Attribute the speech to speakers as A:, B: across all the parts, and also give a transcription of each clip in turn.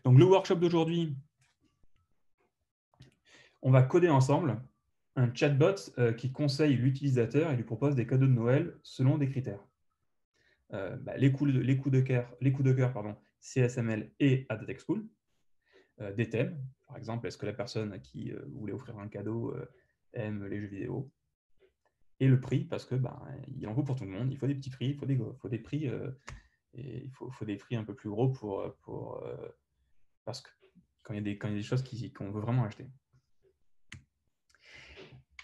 A: Donc, le workshop d'aujourd'hui, on va coder ensemble un chatbot qui conseille l'utilisateur et lui propose des cadeaux de Noël selon des critères. Les coups de cœur, pardon, CSML et Adatexcool. Des thèmes, par exemple, est-ce que la personne à qui vous voulez offrir un cadeau aime les jeux vidéo? Et le prix, parce que il en faut pour tout le monde. Il faut des petits prix, il faut des prix, et il faut des prix un peu plus gros parce que quand il y a des choses qu'on veut vraiment acheter.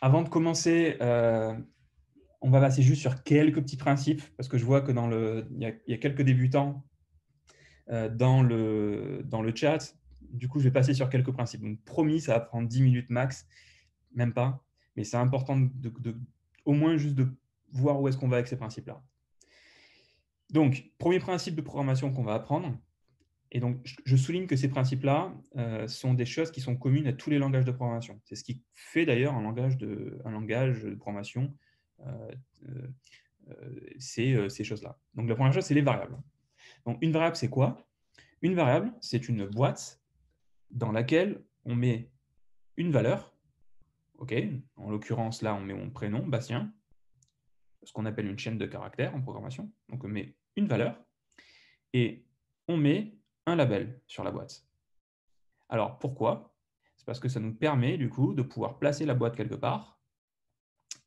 A: Avant de commencer, on va passer juste sur quelques petits principes, parce que je vois que il y a quelques débutants dans le chat. Du coup, je vais passer sur quelques principes. Donc, promis, ça va prendre 10 minutes max, même pas. Mais c'est important au moins juste de voir où est-ce qu'on va avec ces principes-là. Donc, premier principe de programmation qu'on va apprendre. Et donc, je souligne que ces principes-là sont des choses qui sont communes à tous les langages de programmation. C'est ce qui fait d'ailleurs un langage de programmation, ces choses-là. Donc, la première chose, c'est les variables. Donc, une variable, c'est quoi? Une variable, c'est une boîte dans laquelle on met une valeur. OK, en l'occurrence, là, on met mon prénom, Bastien, ce qu'on appelle une chaîne de caractères en programmation. Donc, on met une valeur et on met un label sur la boîte. Alors, pourquoi? C'est parce que ça nous permet, du coup, de pouvoir placer la boîte quelque part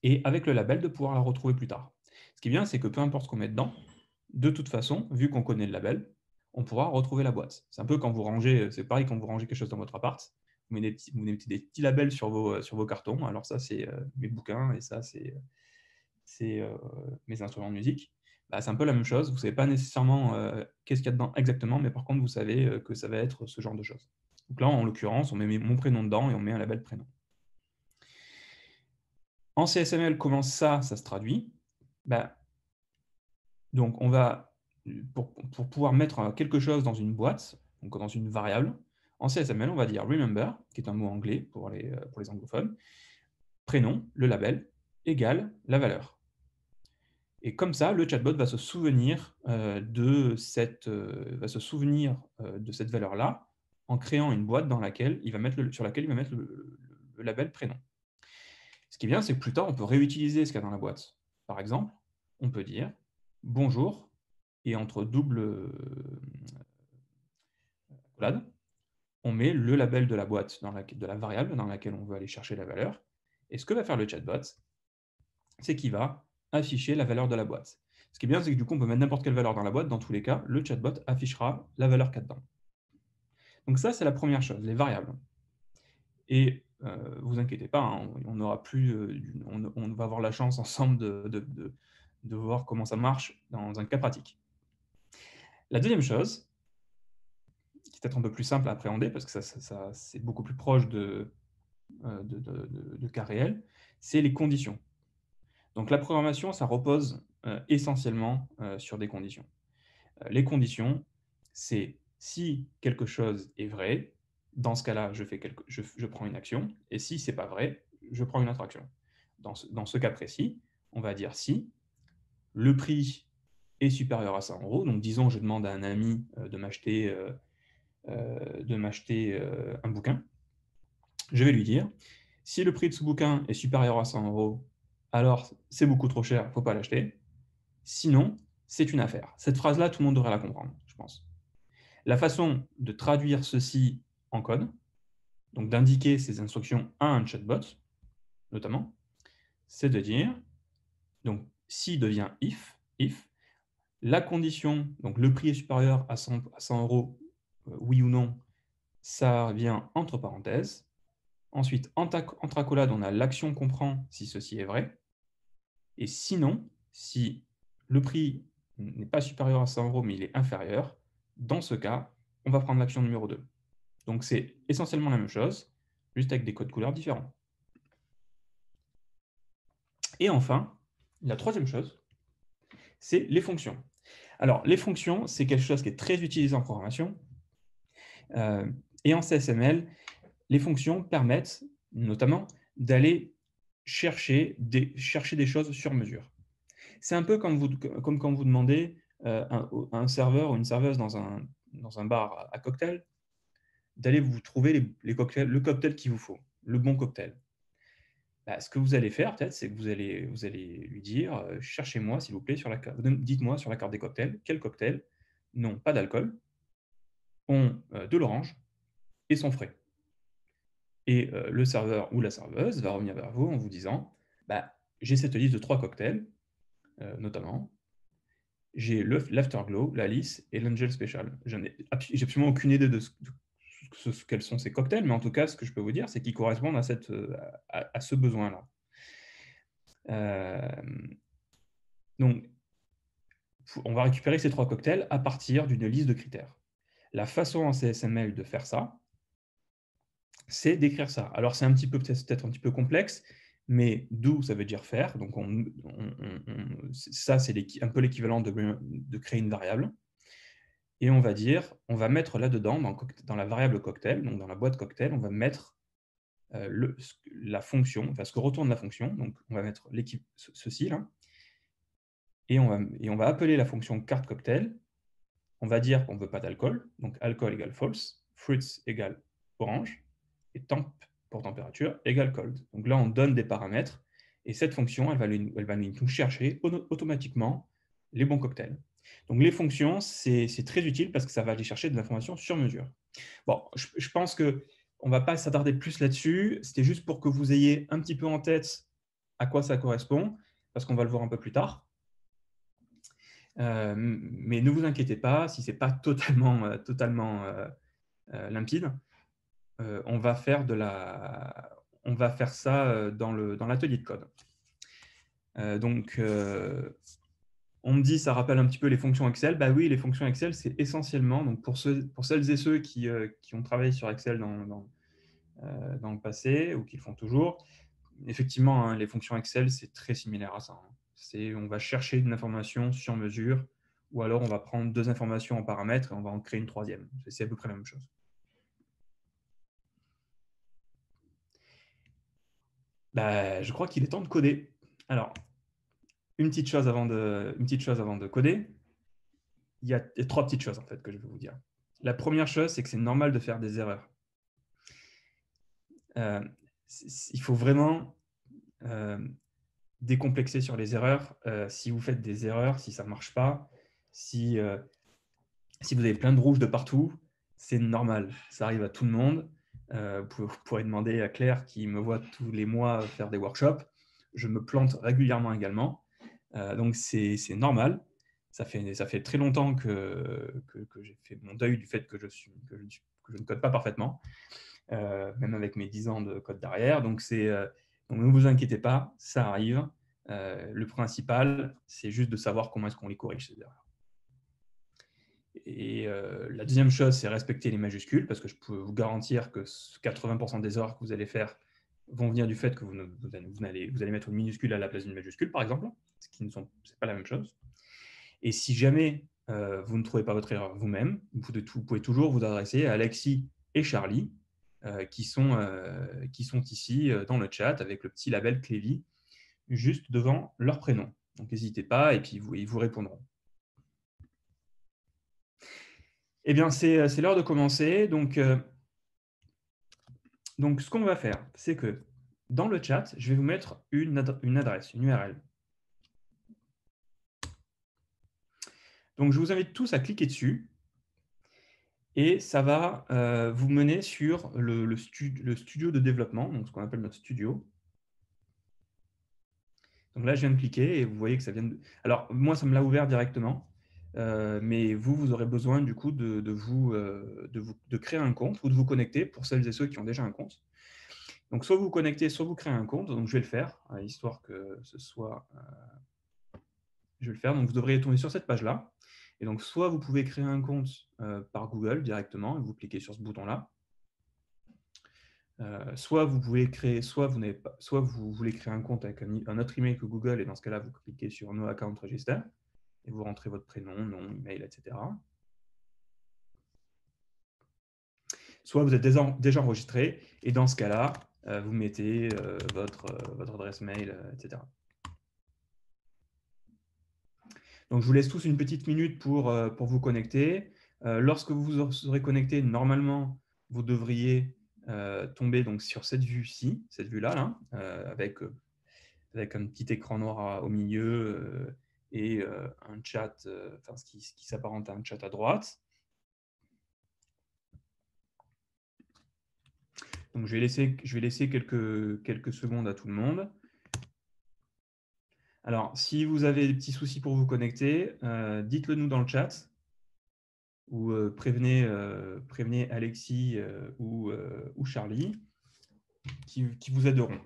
A: et avec le label, de pouvoir la retrouver plus tard. Ce qui est bien, c'est que peu importe ce qu'on met dedans, de toute façon, vu qu'on connaît le label, on pourra retrouver la boîte. C'est un peu quand vous rangez, c'est pareil quand vous rangez quelque chose dans votre appart, vous mettez des petits labels sur vos cartons. Alors ça, c'est mes bouquins et ça, c'est mes instruments de musique. C'est un peu la même chose. Vous ne savez pas nécessairement qu'est-ce qu'il y a dedans exactement, mais par contre, vous savez que ça va être ce genre de choses. Donc là, en l'occurrence, on met mon prénom dedans et on met un label prénom. En CSML, comment ça se traduit? Donc, on va, pour pouvoir mettre quelque chose dans une boîte, donc dans une variable, en CSML, on va dire remember, qui est un mot anglais pour les anglophones, prénom, le label, égale la valeur. Et comme ça, le chatbot va se souvenir de cette valeur-là en créant une boîte sur laquelle il va mettre le label prénom. Ce qui est bien, c'est que plus tard, on peut réutiliser ce qu'il y a dans la boîte. Par exemple, on peut dire « Bonjour » et entre double accolade, on met le label de la boîte, de la variable dans laquelle on veut aller chercher la valeur. Et ce que va faire le chatbot, c'est qu'il va afficher la valeur de la boîte. Ce qui est bien, c'est que du coup, on peut mettre n'importe quelle valeur dans la boîte. Dans tous les cas, le chatbot affichera la valeur qu'il y a dedans. Donc ça, c'est la première chose, les variables. Et vous inquiétez pas, hein, on va avoir la chance ensemble de voir comment ça marche dans un cas pratique. La deuxième chose, qui est peut-être un peu plus simple à appréhender, parce que c'est beaucoup plus proche de cas réels, c'est les conditions. Donc la programmation, ça repose essentiellement sur des conditions. Les conditions, c'est si quelque chose est vrai, dans ce cas-là, je prends une action, et si ce n'est pas vrai, je prends une autre action. Dans ce cas précis, on va dire si le prix est supérieur à 100 €, donc disons je demande à un ami de m'acheter un bouquin, je vais lui dire, si le prix de ce bouquin est supérieur à 100 €, alors c'est beaucoup trop cher, il ne faut pas l'acheter. Sinon, c'est une affaire. Cette phrase-là, tout le monde devrait la comprendre, je pense. La façon de traduire ceci en code, donc d'indiquer ces instructions à un chatbot, notamment, c'est de dire, donc si devient if, la condition, donc le prix est supérieur à 100 €, oui ou non, ça vient entre parenthèses. Ensuite, entre accolades, on a l'action qu'on prend si ceci est vrai. Et sinon, si le prix n'est pas supérieur à 100 € mais il est inférieur, dans ce cas, on va prendre l'action numéro 2. Donc c'est essentiellement la même chose, juste avec des codes couleurs différents. Et enfin, la troisième chose, c'est les fonctions. Alors, les fonctions, c'est quelque chose qui est très utilisé en programmation. Et en CSML, les fonctions permettent notamment d'aller chercher des choses sur mesure. C'est un peu comme quand vous demandez à un serveur ou une serveuse dans un bar à cocktail d'aller vous trouver le cocktail qu'il vous faut, le bon cocktail. Bah, ce que vous allez faire peut-être, c'est que vous allez lui dire, «Cherchez-moi s'il vous plaît sur la carte, dites-moi sur la carte des cocktails, quels cocktails n'ont pas d'alcool, ont, de l'orange et sont frais». Et le serveur ou la serveuse va revenir vers vous en vous disant: «Bah, j'ai cette liste de 3 cocktails, notamment, j'ai l'Afterglow, l'Alice et l'Angel Special». J'ai absolument aucune idée de quels sont ces cocktails, mais en tout cas, ce que je peux vous dire, c'est qu'ils correspondent à à ce besoin-là. Hem, donc on va récupérer ces 3 cocktails à partir d'une liste de critères. La façon en CSML de faire ça, c'est d'écrire ça. Alors c'est un petit peu peut-être un petit peu complexe, mais do ça veut dire faire, donc ça c'est un peu l'équivalent de créer une variable et on va dire, on va mettre là-dedans dans la variable cocktail, donc dans la boîte cocktail, on va mettre, la fonction, enfin ce que retourne la fonction, donc on va mettre ceci là et on va appeler la fonction carte cocktail. On va dire qu'on ne veut pas d'alcool, donc alcool égale false, fruits égale orange, et temp pour température égale cold. Donc là, on donne des paramètres, et cette fonction, elle va nous chercher automatiquement les bons cocktails. Donc les fonctions, c'est très utile parce que ça va aller chercher de l'information sur mesure. Bon, je pense qu'on ne va pas s'attarder plus là-dessus. C'était juste pour que vous ayez un petit peu en tête à quoi ça correspond, parce qu'on va le voir un peu plus tard. Mais ne vous inquiétez pas, si ce n'est pas totalement limpide, on va faire ça dans l'atelier de code. Donc, on me dit, ça rappelle un petit peu les fonctions Excel. Bah oui, les fonctions Excel, c'est essentiellement, donc pour celles et ceux qui ont travaillé sur Excel dans le passé ou qui le font toujours, effectivement, hein, les fonctions Excel, c'est très similaire à ça, hein. On va chercher une information sur mesure, ou alors on va prendre 2 informations en paramètres et on va en créer une troisième. C'est à peu près la même chose. Bah, je crois qu'il est temps de coder. Alors, une petite chose avant de coder, il y a 3 petites choses en fait que je vais vous dire. La première chose, c'est que c'est normal de faire des erreurs. Il faut vraiment décomplexer sur les erreurs. Si vous faites des erreurs, si ça ne marche pas, si vous avez plein de rouges de partout, c'est normal. Ça arrive à tout le monde. Vous pourrez demander à Claire qui me voit tous les mois faire des workshops. Je me plante régulièrement également. Donc c'est normal. Ça fait très longtemps que j'ai fait mon deuil du fait que je ne code pas parfaitement, même avec mes 10 ans de code derrière. Donc ne vous inquiétez pas, ça arrive. Le principal, c'est juste de savoir comment est-ce qu'on les corrige, ces erreurs. Et la deuxième chose, c'est respecter les majuscules, parce que je peux vous garantir que 80% des erreurs que vous allez faire vont venir du fait que vous allez mettre une minuscule à la place d'une majuscule, par exemple, ce qui n'est pas la même chose. Et si jamais vous ne trouvez pas votre erreur vous-même, vous pouvez toujours vous adresser à Alexis et Charlie, qui sont ici dans le chat avec le petit label Clévy juste devant leur prénom. Donc n'hésitez pas, et puis ils vous répondront. Eh bien, c'est l'heure de commencer. Donc, ce qu'on va faire, c'est que dans le chat, je vais vous mettre une adresse, une URL. Donc, je vous invite tous à cliquer dessus et ça va vous mener sur le studio de développement, donc ce qu'on appelle notre studio. Donc là, je viens de cliquer et vous voyez que ça vient de... Alors, moi, ça me l'a ouvert directement, mais vous aurez besoin du coup de créer un compte ou de vous connecter pour celles et ceux qui ont déjà un compte. Donc, soit vous vous connectez, soit vous créez un compte. Donc, je vais le faire, histoire que ce soit... je vais le faire. Donc, vous devriez tomber sur cette page-là. Et donc, soit vous pouvez créer un compte par Google directement, et vous cliquez sur ce bouton-là. Soit vous voulez créer, soit vous voulez créer un compte avec un autre email que Google, et dans ce cas-là, vous cliquez sur No Account Register, et vous rentrez votre prénom, nom, email, etc. Soit vous êtes déjà enregistré, et dans ce cas-là, vous mettez votre adresse mail, etc. Donc, je vous laisse tous une petite minute pour vous connecter. Lorsque vous vous serez connecté, normalement, vous devriez tomber donc, sur cette vue-ci, cette vue-là, là, avec un petit écran noir au milieu et un chat, ce qui s'apparente à un chat à droite. Donc, je vais laisser quelques secondes à tout le monde. Alors, si vous avez des petits soucis pour vous connecter, dites-le nous dans le chat ou prévenez Alexis ou Charlie qui vous aideront.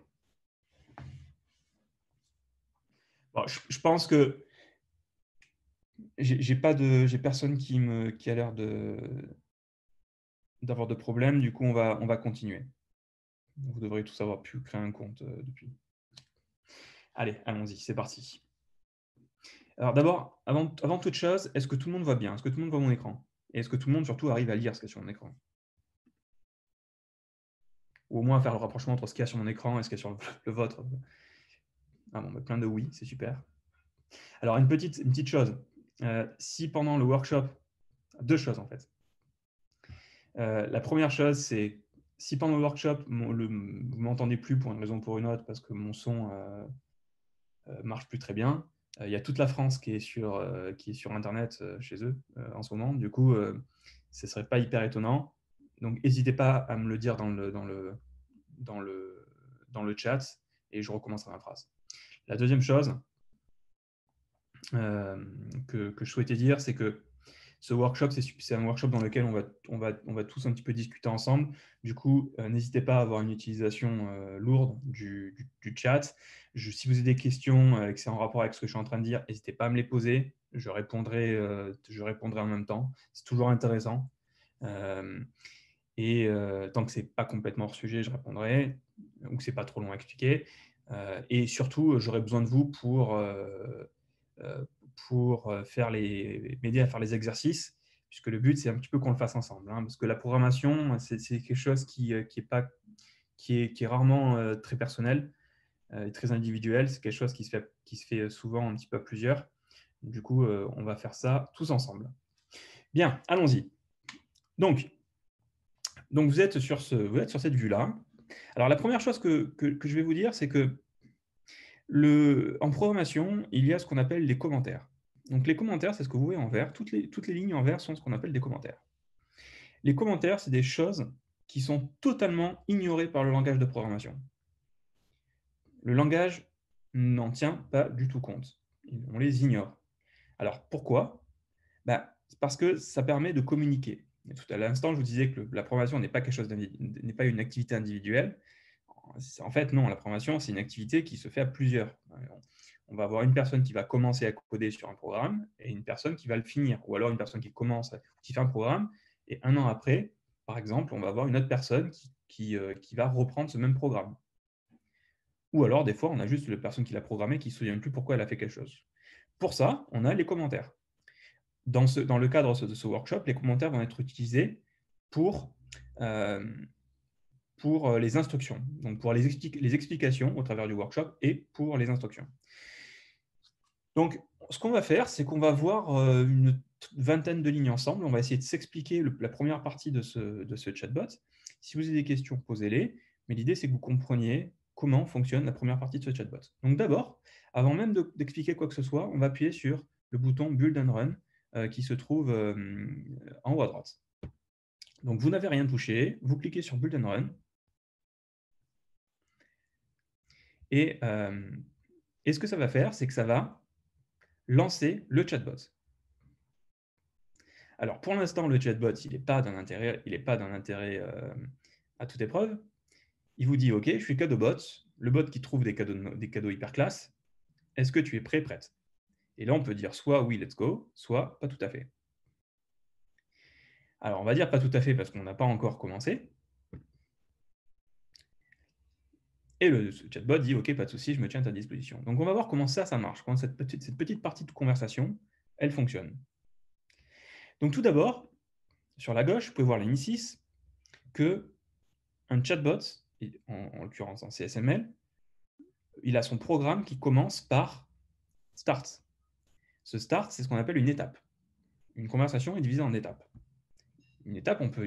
A: Bon, je pense que j'ai personne qui a l'air d'avoir de problème. Du coup, on va continuer. Vous devriez tous avoir pu créer un compte depuis. Allez, allons-y, c'est parti. Alors d'abord, avant toute chose, est-ce que tout le monde voit bien? Est-ce que tout le monde voit mon écran? Et est-ce que tout le monde, surtout, arrive à lire ce qu'il y a sur mon écran? Ou au moins à faire le rapprochement entre ce qu'il y a sur mon écran et ce qu'il y a sur le vôtre? Ah bon, plein de oui, c'est super. Alors, une petite chose. Si pendant le workshop, deux choses en fait. La première chose, c'est si pendant le workshop, vous ne m'entendez plus pour une raison ou pour une autre, parce que mon son marche plus très bien, il y a toute la France qui est sur Internet chez eux en ce moment. Du coup, ce ne serait pas hyper étonnant. Donc, n'hésitez pas à me le dire dans le chat et je recommencerai ma phrase. La deuxième chose que je souhaitais dire, c'est que ce workshop, c'est un workshop dans lequel on va tous un petit peu discuter ensemble. Du coup, n'hésitez pas à avoir une utilisation lourde du chat. Si vous avez des questions et que c'est en rapport avec ce que je suis en train de dire, n'hésitez pas à me les poser. Je répondrai en même temps. C'est toujours intéressant. Et tant que ce n'est pas complètement hors sujet, je répondrai, ou que ce n'est pas trop long à expliquer. Et surtout, j'aurai besoin de vous pour m'aider à faire les exercices, puisque le but, c'est un petit peu qu'on le fasse ensemble. Parce que la programmation, c'est quelque chose qui est rarement très personnel et très individuel. C'est quelque chose qui se fait souvent un petit peu à plusieurs. Du coup, on va faire ça tous ensemble. Bien, allons-y. Donc, vous êtes sur cette vue-là. Alors, la première chose que je vais vous dire, c'est que en programmation, il y a ce qu'on appelle les commentaires. Donc, les commentaires, c'est ce que vous voyez en vert. Toutes les lignes en vert sont ce qu'on appelle des commentaires. Les commentaires, c'est des choses qui sont totalement ignorées par le langage de programmation. Le langage n'en tient pas du tout compte. On les ignore. Alors, pourquoi? C'est parce que ça permet de communiquer. Et tout à l'instant, je vous disais que la programmation n'est pas une activité individuelle. En fait, non, la programmation, c'est une activité qui se fait à plusieurs. On va avoir une personne qui va commencer à coder sur un programme et une personne qui va le finir. Ou alors une personne qui fait un programme et un an après, par exemple, on va avoir une autre personne qui va reprendre ce même programme. Ou alors, des fois, on a juste la personne qui l'a programmé qui ne se souvient plus pourquoi elle a fait quelque chose. Pour ça, on a les commentaires. Dans le cadre de ce workshop, les commentaires vont être utilisés pour les instructions, donc pour les explications au travers du workshop et pour les instructions. Donc, ce qu'on va faire, c'est qu'on va voir une vingtaine de lignes ensemble. On va essayer de s'expliquer la première partie de ce chatbot. Si vous avez des questions, posez-les. Mais l'idée, c'est que vous compreniez comment fonctionne la première partie de ce chatbot. Donc d'abord, avant même d'expliquer quoi que ce soit, on va appuyer sur le bouton Build and Run qui se trouve en haut à droite. Donc vous n'avez rien touché, vous cliquez sur Build and Run. Et ce que ça va faire, c'est que ça va lancer le chatbot. Alors, pour l'instant, le chatbot, il n'est pas d'un intérêt, à toute épreuve. Il vous dit, OK, je suis CadeauBot, le bot qui trouve des cadeaux hyper classe. Est-ce que tu es prêt, prête? Et là, on peut dire soit oui, let's go, soit pas tout à fait. Alors, on va dire pas tout à fait parce qu'on n'a pas encore commencé. Et le chatbot dit, OK, pas de souci, je me tiens à ta disposition. Donc, on va voir comment ça marche, comment cette petite partie de conversation, elle fonctionne. Donc, tout d'abord, sur la gauche, vous pouvez voir la ligne 6, que un chatbot, en l'occurrence en CSML, il a son programme qui commence par start. Ce start, c'est ce qu'on appelle une étape. Une conversation est divisée en étapes. une étape, on peut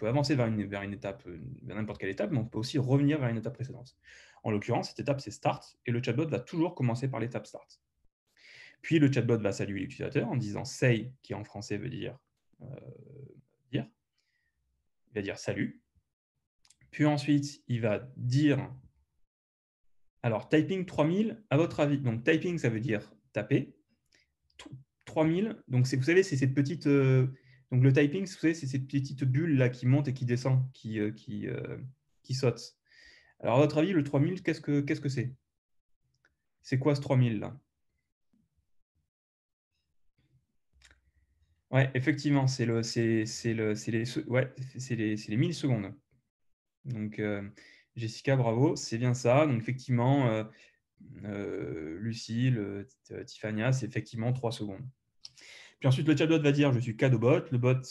A: avancer vers une étape, vers n'importe quelle étape, mais on peut aussi revenir vers une étape précédente. En l'occurrence, cette étape, c'est Start, et le chatbot va toujours commencer par l'étape Start. Puis le chatbot va saluer l'utilisateur en disant say, qui en français veut dire dire. Il va dire salut. Puis ensuite, il va dire alors typing 3000, à votre avis. Donc typing, ça veut dire taper. 3000, donc vous savez, c'est cette petite. Donc le typing, vous savez, c'est cette petite bulle là qui monte et qui descend, qui saute. Alors à votre avis, le 3000, qu'est-ce que c'est? C'est quoi ce 3000 là? Ouais, effectivement, c'est les millisecondes. Donc, Jessica, bravo, c'est bien ça. Donc, effectivement, Lucille, Tiffania, c'est effectivement 3 secondes. Puis ensuite, le chatbot va dire je suis cadeaubot, le bot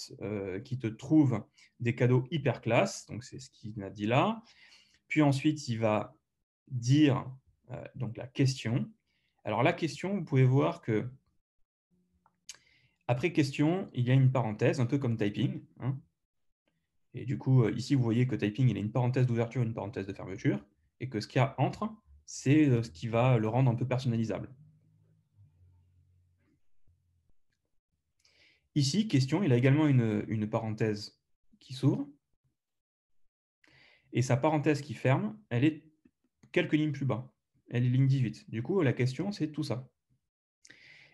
A: qui te trouve des cadeaux hyper classe. Donc, c'est ce qu'il a dit là. Puis ensuite, il va dire donc la question. Alors, la question, vous pouvez voir que après question, il y a une parenthèse, un peu comme typing. Hein. Et du coup, ici, vous voyez que typing, il a une parenthèse d'ouverture et une parenthèse de fermeture, et que ce qu'il y a entre, c'est ce qui va le rendre un peu personnalisable. Ici, question, il a également une parenthèse qui s'ouvre, et sa parenthèse qui ferme, elle est quelques lignes plus bas. Elle est ligne 18. Du coup, la question, c'est tout ça.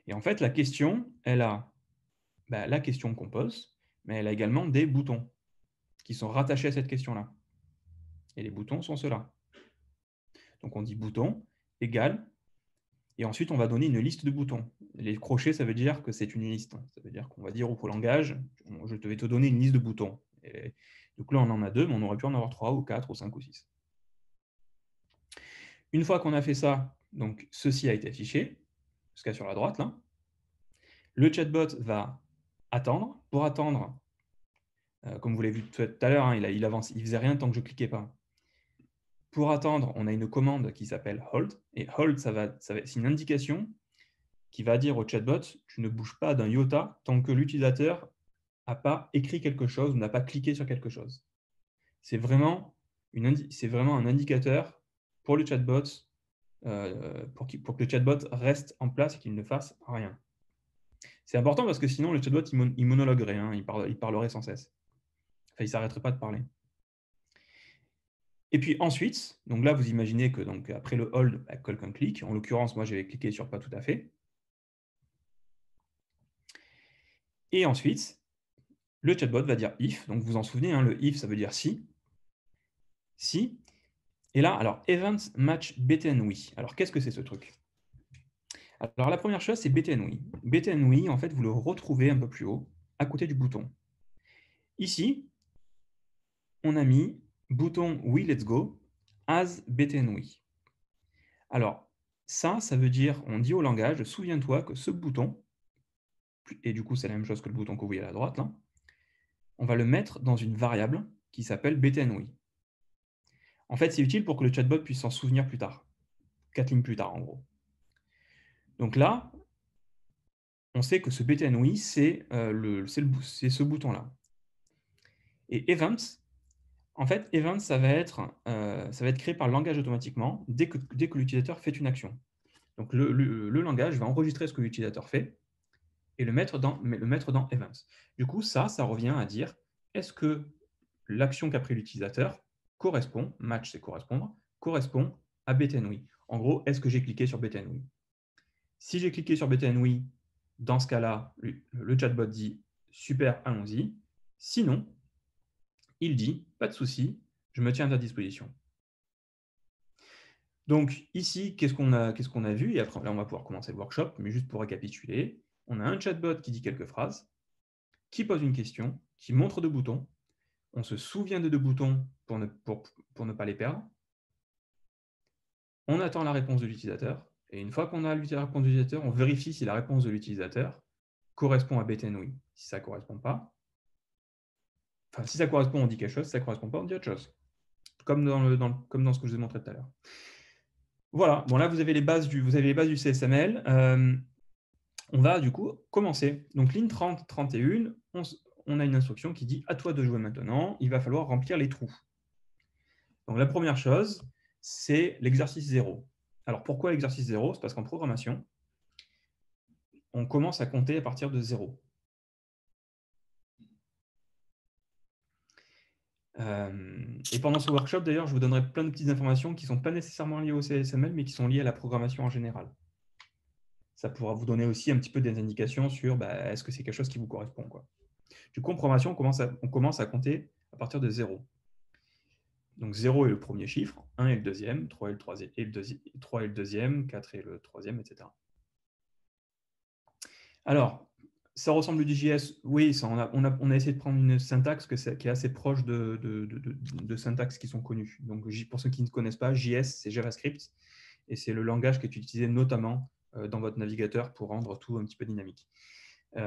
A: Et en fait, la question, elle a la question qu'on pose, mais elle a également des boutons qui sont rattachés à cette question-là. Et les boutons sont ceux-là. Donc on dit bouton égale, et ensuite on va donner une liste de boutons. Les crochets, ça veut dire que c'est une liste. Ça veut dire qu'on va dire au langage, je vais te donner une liste de boutons. Et donc là, on en a 2, mais on aurait pu en avoir 3 ou 4 ou 5 ou 6. Une fois qu'on a fait ça, donc ceci a été affiché, ce qu'il y a sur la droite là. Le chatbot va attendre. Pour attendre, comme vous l'avez vu tout à l'heure, hein, il avance, il ne faisait rien tant que je ne cliquais pas. Pour attendre, on a une commande qui s'appelle hold. Et hold, c'est une indication qui va dire au chatbot, tu ne bouges pas d'un iota tant que l'utilisateur n'a pas écrit quelque chose ou n'a pas cliqué sur quelque chose. C'est vraiment un indicateur pour le chatbot, pour que le chatbot reste en place et qu'il ne fasse rien. C'est important parce que sinon, le chatbot, il monologuerait, hein, il parlerait sans cesse. Enfin, il ne s'arrêterait pas de parler. Et puis ensuite, donc là, vous imaginez que donc, après le hold, quelqu'un clique. En l'occurrence, moi, j'avais cliqué sur pas tout à fait. Et ensuite, le chatbot va dire if. Donc, vous vous en souvenez, hein, le if, ça veut dire si. Si. Et là, alors, event match BTN oui. Alors, qu'est-ce que c'est ce truc? Alors, la première chose, c'est BTN oui. BTN oui, en fait, vous le retrouvez un peu plus haut, à côté du bouton. Ici, on a mis bouton oui, let's go, as BTN oui. Alors, ça veut dire, on dit au langage, souviens-toi que ce bouton, et du coup, c'est la même chose que le bouton que vous voyez à la droite, là, on va le mettre dans une variable qui s'appelle BTN oui. En fait, c'est utile pour que le chatbot puisse s'en souvenir plus tard. 4 lignes plus tard, en gros. Donc là, on sait que ce BTN oui, c'est ce bouton-là. Et events, en fait, events, ça va être créé par le langage automatiquement dès que l'utilisateur fait une action. Donc le langage va enregistrer ce que l'utilisateur fait et le mettre dans events. Du coup, ça revient à dire est-ce que l'action qu'a pris l'utilisateur correspond, match c'est correspondre, correspond à BTN oui. En gros, est-ce que j'ai cliqué sur BTN oui? Si j'ai cliqué sur BTN oui, dans ce cas-là, le chatbot dit super, allons-y. Sinon, il dit pas de souci, je me tiens à ta disposition. Donc ici, qu'est-ce qu'on a vu? Et après, là, on va pouvoir commencer le workshop, mais juste pour récapituler, on a un chatbot qui dit quelques phrases, qui pose une question, qui montre 2 boutons. On se souvient de 2 boutons pour ne pas les perdre. On attend la réponse de l'utilisateur. Et une fois qu'on a la réponse de l'utilisateur, on vérifie si la réponse de l'utilisateur correspond à BTN oui. Si ça ne correspond pas, enfin, si ça correspond, on dit quelque chose. Si ça ne correspond pas, on dit autre chose. Comme dans ce que je vous ai montré tout à l'heure. Voilà. Bon, là, vous avez les bases du CSML. On va du coup commencer. Donc ligne 30, 31, on a une instruction qui dit « à toi de jouer maintenant, il va falloir remplir les trous ». Donc la première chose, c'est l'exercice 0. Alors pourquoi l'exercice 0? C'est parce qu'en programmation, on commence à compter à partir de 0. Et pendant ce workshop, d'ailleurs, je vous donnerai plein de petites informations qui ne sont pas nécessairement liées au CSML, mais qui sont liées à la programmation en général. Ça pourra vous donner aussi un petit peu des indications sur est-ce que c'est quelque chose qui vous correspond, quoi. Du coup, en programmation, on commence à compter à partir de 0. Donc 0 est le premier chiffre, 1 est le deuxième, 3 est le troisième, 3 est le deuxième, 4 est le troisième, etc. Alors, ça ressemble du JS, oui, on a essayé de prendre une syntaxe qui est assez proche de syntaxes qui sont connues. Donc, pour ceux qui ne connaissent pas, JS, c'est JavaScript, et c'est le langage qui est utilisé notamment dans votre navigateur pour rendre tout un petit peu dynamique.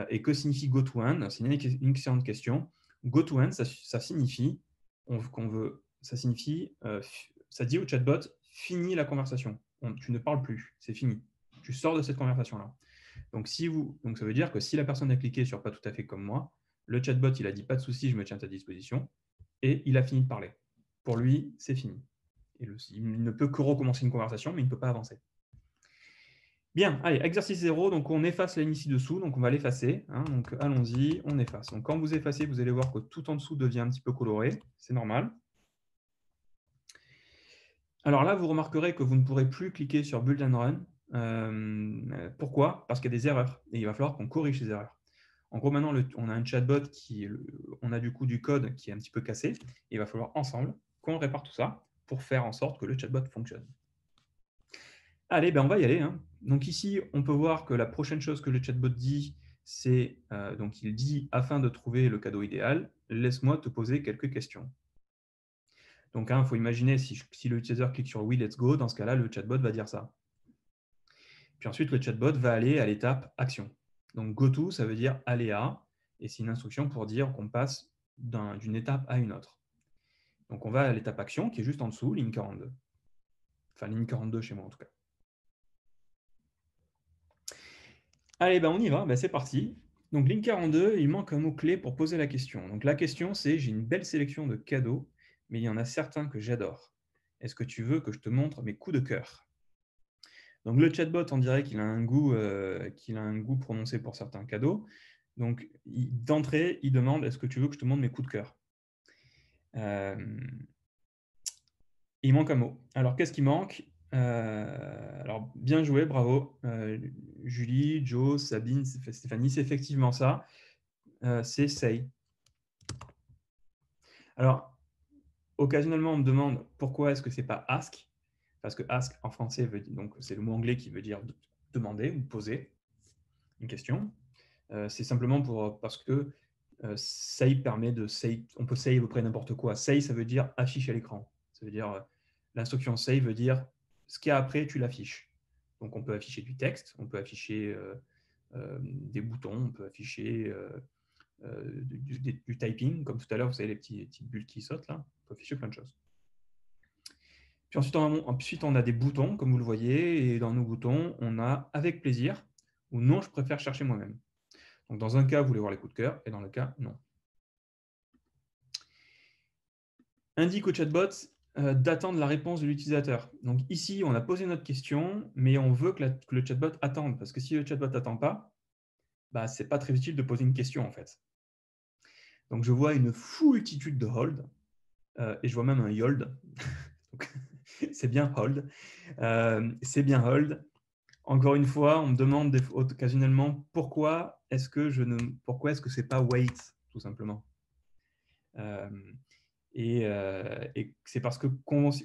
A: Et que signifie goToEnd? C'est une excellente question. goToEnd, ça signifie, ça dit au chatbot, finis la conversation. Tu ne parles plus, c'est fini. Tu sors de cette conversation-là. Donc, ça veut dire que si la personne a cliqué sur « pas tout à fait comme moi », le chatbot, il a dit « pas de souci, je me tiens à ta disposition » et il a fini de parler. Pour lui, c'est fini. Il ne peut que recommencer une conversation, mais il ne peut pas avancer. Bien, allez, exercice 0, donc on efface la ligne ci-dessous, donc on va l'effacer. Donc allons-y, on efface. Donc quand vous effacez, vous allez voir que tout en dessous devient un petit peu coloré, c'est normal. Alors là, vous remarquerez que vous ne pourrez plus cliquer sur Build and Run. Pourquoi? Parce qu'il y a des erreurs, et il va falloir qu'on corrige ces erreurs. En gros, maintenant, on a un chatbot on a du coup du code qui est un petit peu cassé, et il va falloir ensemble qu'on répare tout ça pour faire en sorte que le chatbot fonctionne. Allez, on va y aller. Donc ici, on peut voir que la prochaine chose que le chatbot dit, c'est, donc il dit, afin de trouver le cadeau idéal, laisse-moi te poser quelques questions. Donc il faut imaginer, si l'utilisateur clique sur oui, let's go, dans ce cas-là, le chatbot va dire ça. Puis ensuite, le chatbot va aller à l'étape action. Donc goto, ça veut dire aller à, et c'est une instruction pour dire qu'on passe d'une étape à une autre. Donc on va à l'étape action, qui est juste en dessous, ligne 42. Enfin, ligne 42 chez moi en tout cas. Allez, on y va, c'est parti. Donc, ligne 42, il manque un mot-clé pour poser la question. Donc, la question, c'est: j'ai une belle sélection de cadeaux, mais il y en a certains que j'adore. Est-ce que tu veux que je te montre mes coups de cœur? Donc, le chatbot, on dirait qu'il a un goût prononcé pour certains cadeaux. Donc, d'entrée, il demande: est-ce que tu veux que je te montre mes coups de cœur? Il manque un mot. Alors, qu'est-ce qui manque? Alors, bien joué, bravo. Julie, Joe, Sabine, Stéphanie, c'est effectivement ça. C'est say. Alors, occasionnellement, on me demande pourquoi est-ce que c'est pas ask, parce que ask en français, c'est le mot anglais qui veut dire demander ou poser une question. C'est simplement parce que say permet de say, on peut say à peu près n'importe quoi. Say, ça veut dire afficher à l'écran. Ça veut dire, l'instruction say veut dire ce qu'il y a après, tu l'affiches. Donc, on peut afficher du texte, on peut afficher des boutons, on peut afficher du typing, comme tout à l'heure, vous savez, les petites bulles qui sautent là, on peut afficher plein de choses. Puis ensuite, on a des boutons, comme vous le voyez, et dans nos boutons, on a avec plaisir ou non, je préfère chercher moi-même. Donc, dans un cas, vous voulez voir les coups de cœur, et dans le cas, non. Indique au chatbot d'attendre la réponse de l'utilisateur. Donc ici, on a posé notre question, mais on veut que le chatbot attende, parce que si le chatbot n'attend pas, ce n'est pas très utile de poser une question, en fait. Donc, je vois une foultitude de hold, et je vois même un yold. C'est bien hold. C'est bien hold. Encore une fois, on me demande occasionnellement pourquoi est-ce que ce n'est pas wait, tout simplement. Et c'est parce que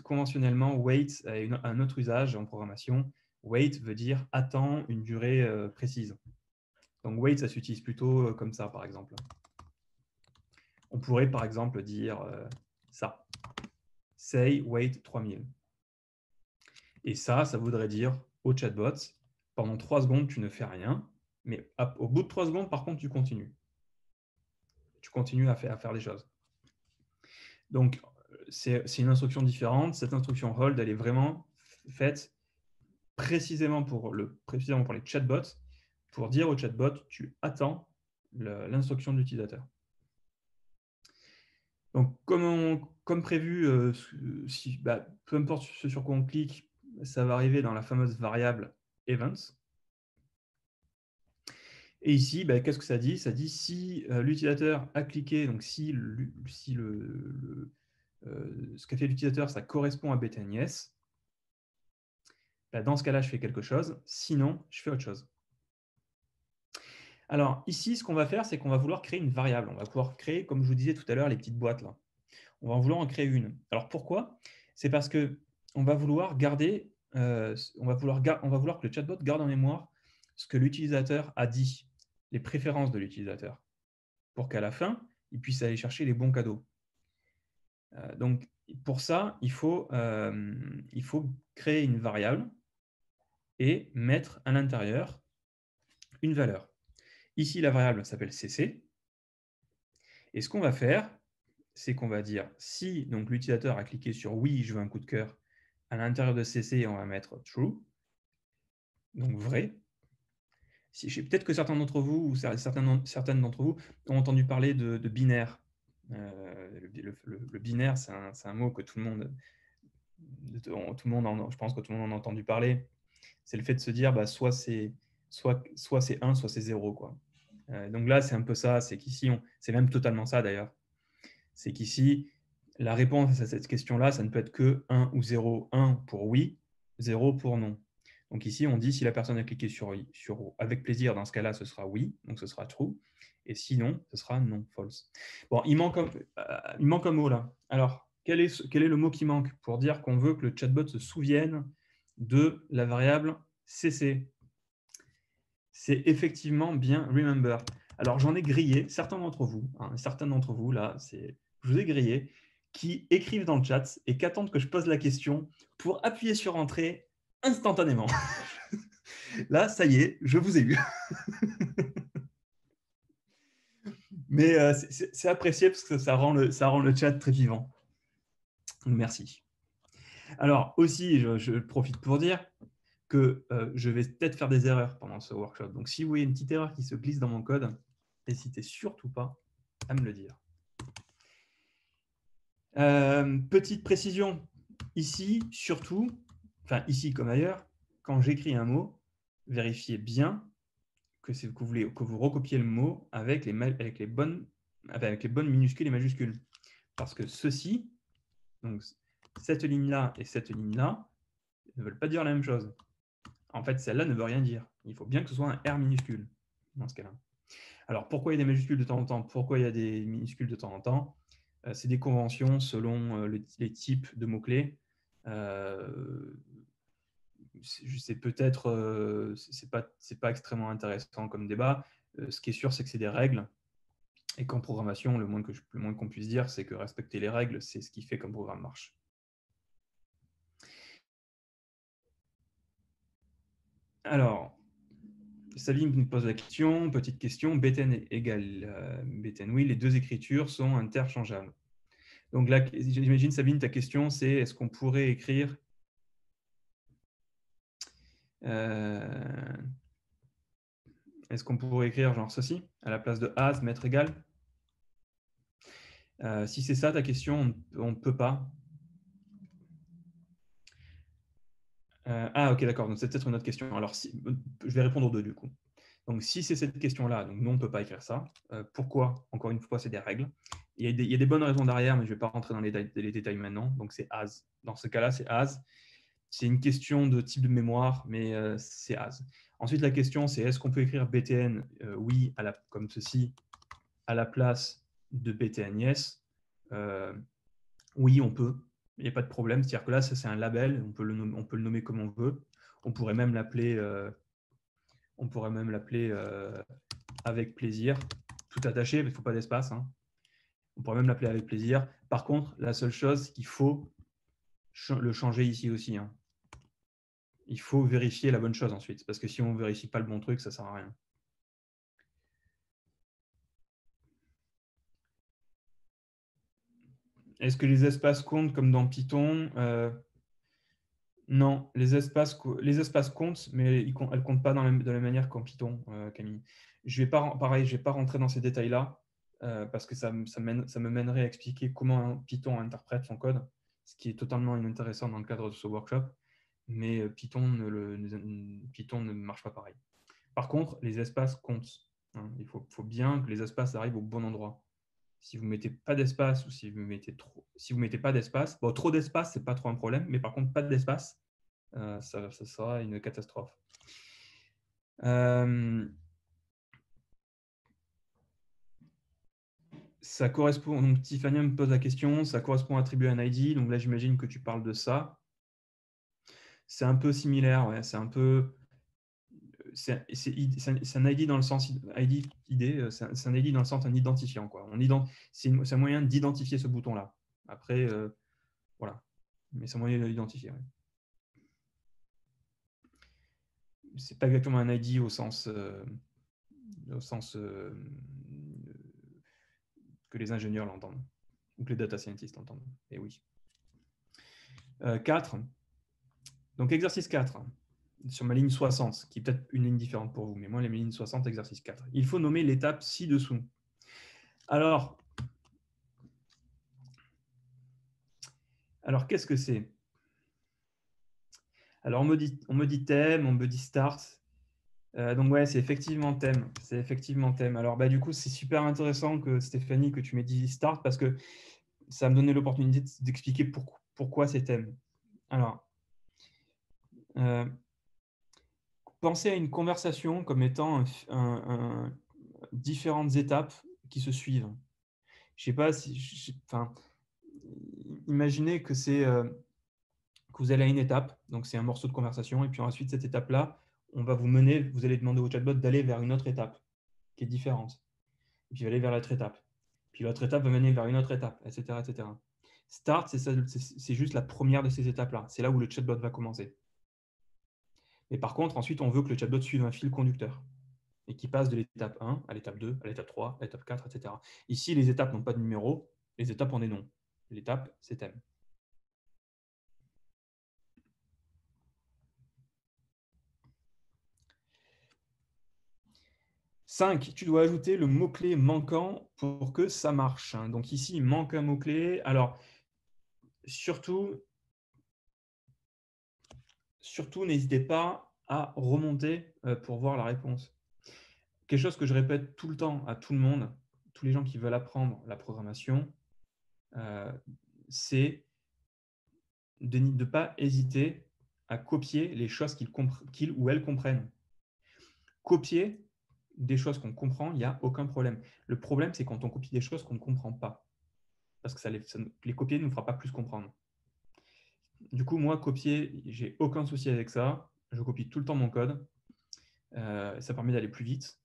A: conventionnellement, wait a un autre usage en programmation. Wait veut dire attend une durée précise. Donc wait, ça s'utilise plutôt comme ça, par exemple. On pourrait, par exemple, dire ça. Say wait 3000. Et ça voudrait dire au chatbot, pendant 3 secondes, tu ne fais rien, mais au bout de 3 secondes, par contre, tu continues. Tu continues à faire des choses. Donc, c'est une instruction différente. Cette instruction hold, elle est vraiment faite précisément pour les chatbots pour dire au chatbot, tu attends l'instruction de l'utilisateur. Donc, comme prévu, peu importe ce sur quoi on clique, ça va arriver dans la fameuse variable events. Et ici, qu'est-ce que ça dit? Ça dit si l'utilisateur a cliqué, donc si ce qu'a fait l'utilisateur, ça correspond à btn yes, dans ce cas-là, je fais quelque chose. Sinon, je fais autre chose. Alors, ici, ce qu'on va faire, c'est qu'on va vouloir créer une variable. On va pouvoir créer, comme je vous disais tout à l'heure, les petites boîtes là. On va en vouloir en créer une. Alors, pourquoi? C'est parce qu'on va vouloir garder, on va vouloir que le chatbot garde en mémoire ce que l'utilisateur a dit, les préférences de l'utilisateur, pour qu'à la fin, il puisse aller chercher les bons cadeaux. Donc, pour ça, il faut créer une variable et mettre à l'intérieur une valeur. Ici, la variable s'appelle cc. Et ce qu'on va faire, c'est qu'on va dire si l'utilisateur a cliqué sur oui, je veux un coup de cœur, à l'intérieur de cc, on va mettre true, donc vrai. Peut-être que certains d'entre vous ou certaines d'entre vous ont entendu parler de binaire. Le binaire, c'est un mot que tout le monde, je pense que tout le monde en a entendu parler. C'est le fait de se dire soit c'est 1, soit c'est 0, quoi. Donc là, c'est un peu ça, c'est qu'ici, c'est même totalement ça d'ailleurs. C'est qu'ici, la réponse à cette question-là, ça ne peut être que 1 ou 0. 1 pour oui, 0 pour non. Donc ici, on dit si la personne a cliqué sur avec plaisir, dans ce cas-là, ce sera oui, donc ce sera true. Et sinon, ce sera non, false. Bon, il manque un mot là. Alors, quel est le mot qui manque pour dire qu'on veut que le chatbot se souvienne de la variable cc? C'est effectivement bien remember. Alors, j'en ai grillé certains d'entre vous, là, je vous ai grillé, qui écrivent dans le chat et qui attendent que je pose la question pour appuyer sur entrée instantanément. Là, ça y est, je vous ai eu. Mais c'est apprécié parce que ça rend le chat très vivant. Merci. Alors, aussi, je profite pour dire que je vais peut-être faire des erreurs pendant ce workshop. Donc, si vous voyez une petite erreur qui se glisse dans mon code, n'hésitez surtout pas à me le dire. Petite précision, ici, surtout, enfin ici comme ailleurs, quand j'écris un mot, vérifiez bien que vous recopiez le mot avec les bonnes minuscules et majuscules. Parce que ceci, donc cette ligne-là et cette ligne-là, ne veulent pas dire la même chose. En fait, celle-là ne veut rien dire. Il faut bien que ce soit un R minuscule dans ce cas-là. Alors, pourquoi il y a des majuscules de temps en temps? Pourquoi il y a des minuscules de temps en temps? C'est des conventions selon les types de mots-clés. C'est peut-être, c'est pas extrêmement intéressant comme débat. Ce qui est sûr, c'est que c'est des règles. Et qu'en programmation, le moins qu'on puisse dire, c'est que respecter les règles, c'est ce qui fait qu'un programme marche. Alors, Salim nous pose la question, petite question, btn égale btn oui, les deux écritures sont interchangeables. Donc là, j'imagine, Sabine, ta question, c'est est-ce qu'on pourrait écrire genre ceci, à la place de as, mettre égal? Si c'est ça ta question, on ne peut pas. Ok, d'accord, donc c'est peut-être une autre question. Alors, je vais répondre aux deux du coup. Donc, si c'est cette question-là, donc non, on ne peut pas écrire ça. Pourquoi? Encore une fois, c'est des règles. Il y a des bonnes raisons derrière, mais je ne vais pas rentrer dans les détails maintenant. Donc, c'est as. Dans ce cas-là, c'est as. C'est une question de type de mémoire, mais c'est as. Ensuite, la question, c'est est-ce qu'on peut écrire btn oui, comme ceci, à la place de btn yes? Oui, on peut. Il n'y a pas de problème. C'est-à-dire que là, ça, c'est un label. On peut le nommer comme on veut. On pourrait même l'appeler avec plaisir, tout attaché, mais il ne faut pas d'espace. Hein. On pourrait même l'appeler avec plaisir. Par contre, la seule chose, qu'il faut le changer ici aussi. Hein. Il faut vérifier la bonne chose ensuite, parce que si on ne vérifie pas le bon truc, ça ne sert à rien. Est-ce que les espaces comptent comme dans Python? Non, les espaces comptent, mais elles ne comptent pas de la manière qu'en Python, Camille. Pareil, je ne vais pas rentrer dans ces détails-là, parce que ça me mènerait à expliquer comment Python interprète son code, ce qui est totalement inintéressant dans le cadre de ce workshop. Mais Python ne marche pas pareil. Par contre, les espaces comptent, hein. Il faut bien que les espaces arrivent au bon endroit. Si vous ne mettez pas d'espace ou si vous mettez pas d'espace, bon, trop d'espace, ce n'est pas trop un problème, mais par contre, pas d'espace, ça sera une catastrophe. Ça correspond, donc Tiffany me pose la question, ça correspond à attribuer un ID, donc là j'imagine que tu parles de ça. C'est un peu similaire, ouais, c'est un peu... C'est un ID dans le sens ID, c'est un ID dans le sens d'un identifiant, quoi. C'est un moyen d'identifier ce bouton-là. Après, voilà. Mais c'est un moyen de l'identifier. Ouais. C'est pas exactement un ID au sens que les ingénieurs l'entendent, ou que les data scientists l'entendent. Et oui. 4. Donc exercice 4, sur ma ligne 60, qui est peut-être une ligne différente pour vous, mais moi, les lignes 60, exercice 4. Il faut nommer l'étape ci-dessous. Alors, qu'est-ce que c'est? Alors, on me dit thème, on me dit start. Donc, ouais, c'est effectivement thème. C'est effectivement thème. Alors, du coup, c'est super intéressant que Stéphanie, que tu m'aies dit start, parce que ça me donnait l'opportunité d'expliquer pourquoi c'est thème. Alors, pensez à une conversation comme étant différentes étapes qui se suivent. Je sais pas si... imaginez que que vous allez à une étape, donc c'est un morceau de conversation, et puis ensuite, cette étape-là, vous allez demander au chatbot d'aller vers une autre étape qui est différente. Et puis, il va aller vers l'autre étape. Puis l'autre étape va mener vers une autre étape, etc. etc. Start, c'est juste la première de ces étapes-là. C'est là où le chatbot va commencer. Mais par contre, ensuite, on veut que le chatbot suive un fil conducteur et qui passe de l'étape 1 à l'étape 2, à l'étape 3, à l'étape 4, etc. Ici, les étapes n'ont pas de numéro, les étapes ont des noms. L'étape, c'est thème. 5, tu dois ajouter le mot-clé manquant pour que ça marche. Donc ici, il manque un mot-clé. Alors, surtout, n'hésitez pas à remonter pour voir la réponse. Quelque chose que je répète tout le temps à tout le monde, tous les gens qui veulent apprendre la programmation, c'est de ne pas hésiter à copier les choses qu'ils ou elles comprennent. Copier des choses qu'on comprend, il n'y a aucun problème. Le problème, c'est quand on copie des choses qu'on ne comprend pas. Parce que les copier ne nous fera pas plus comprendre. Du coup, moi, copier, j'ai aucun souci avec ça. Je copie tout le temps mon code. Ça permet d'aller plus vite.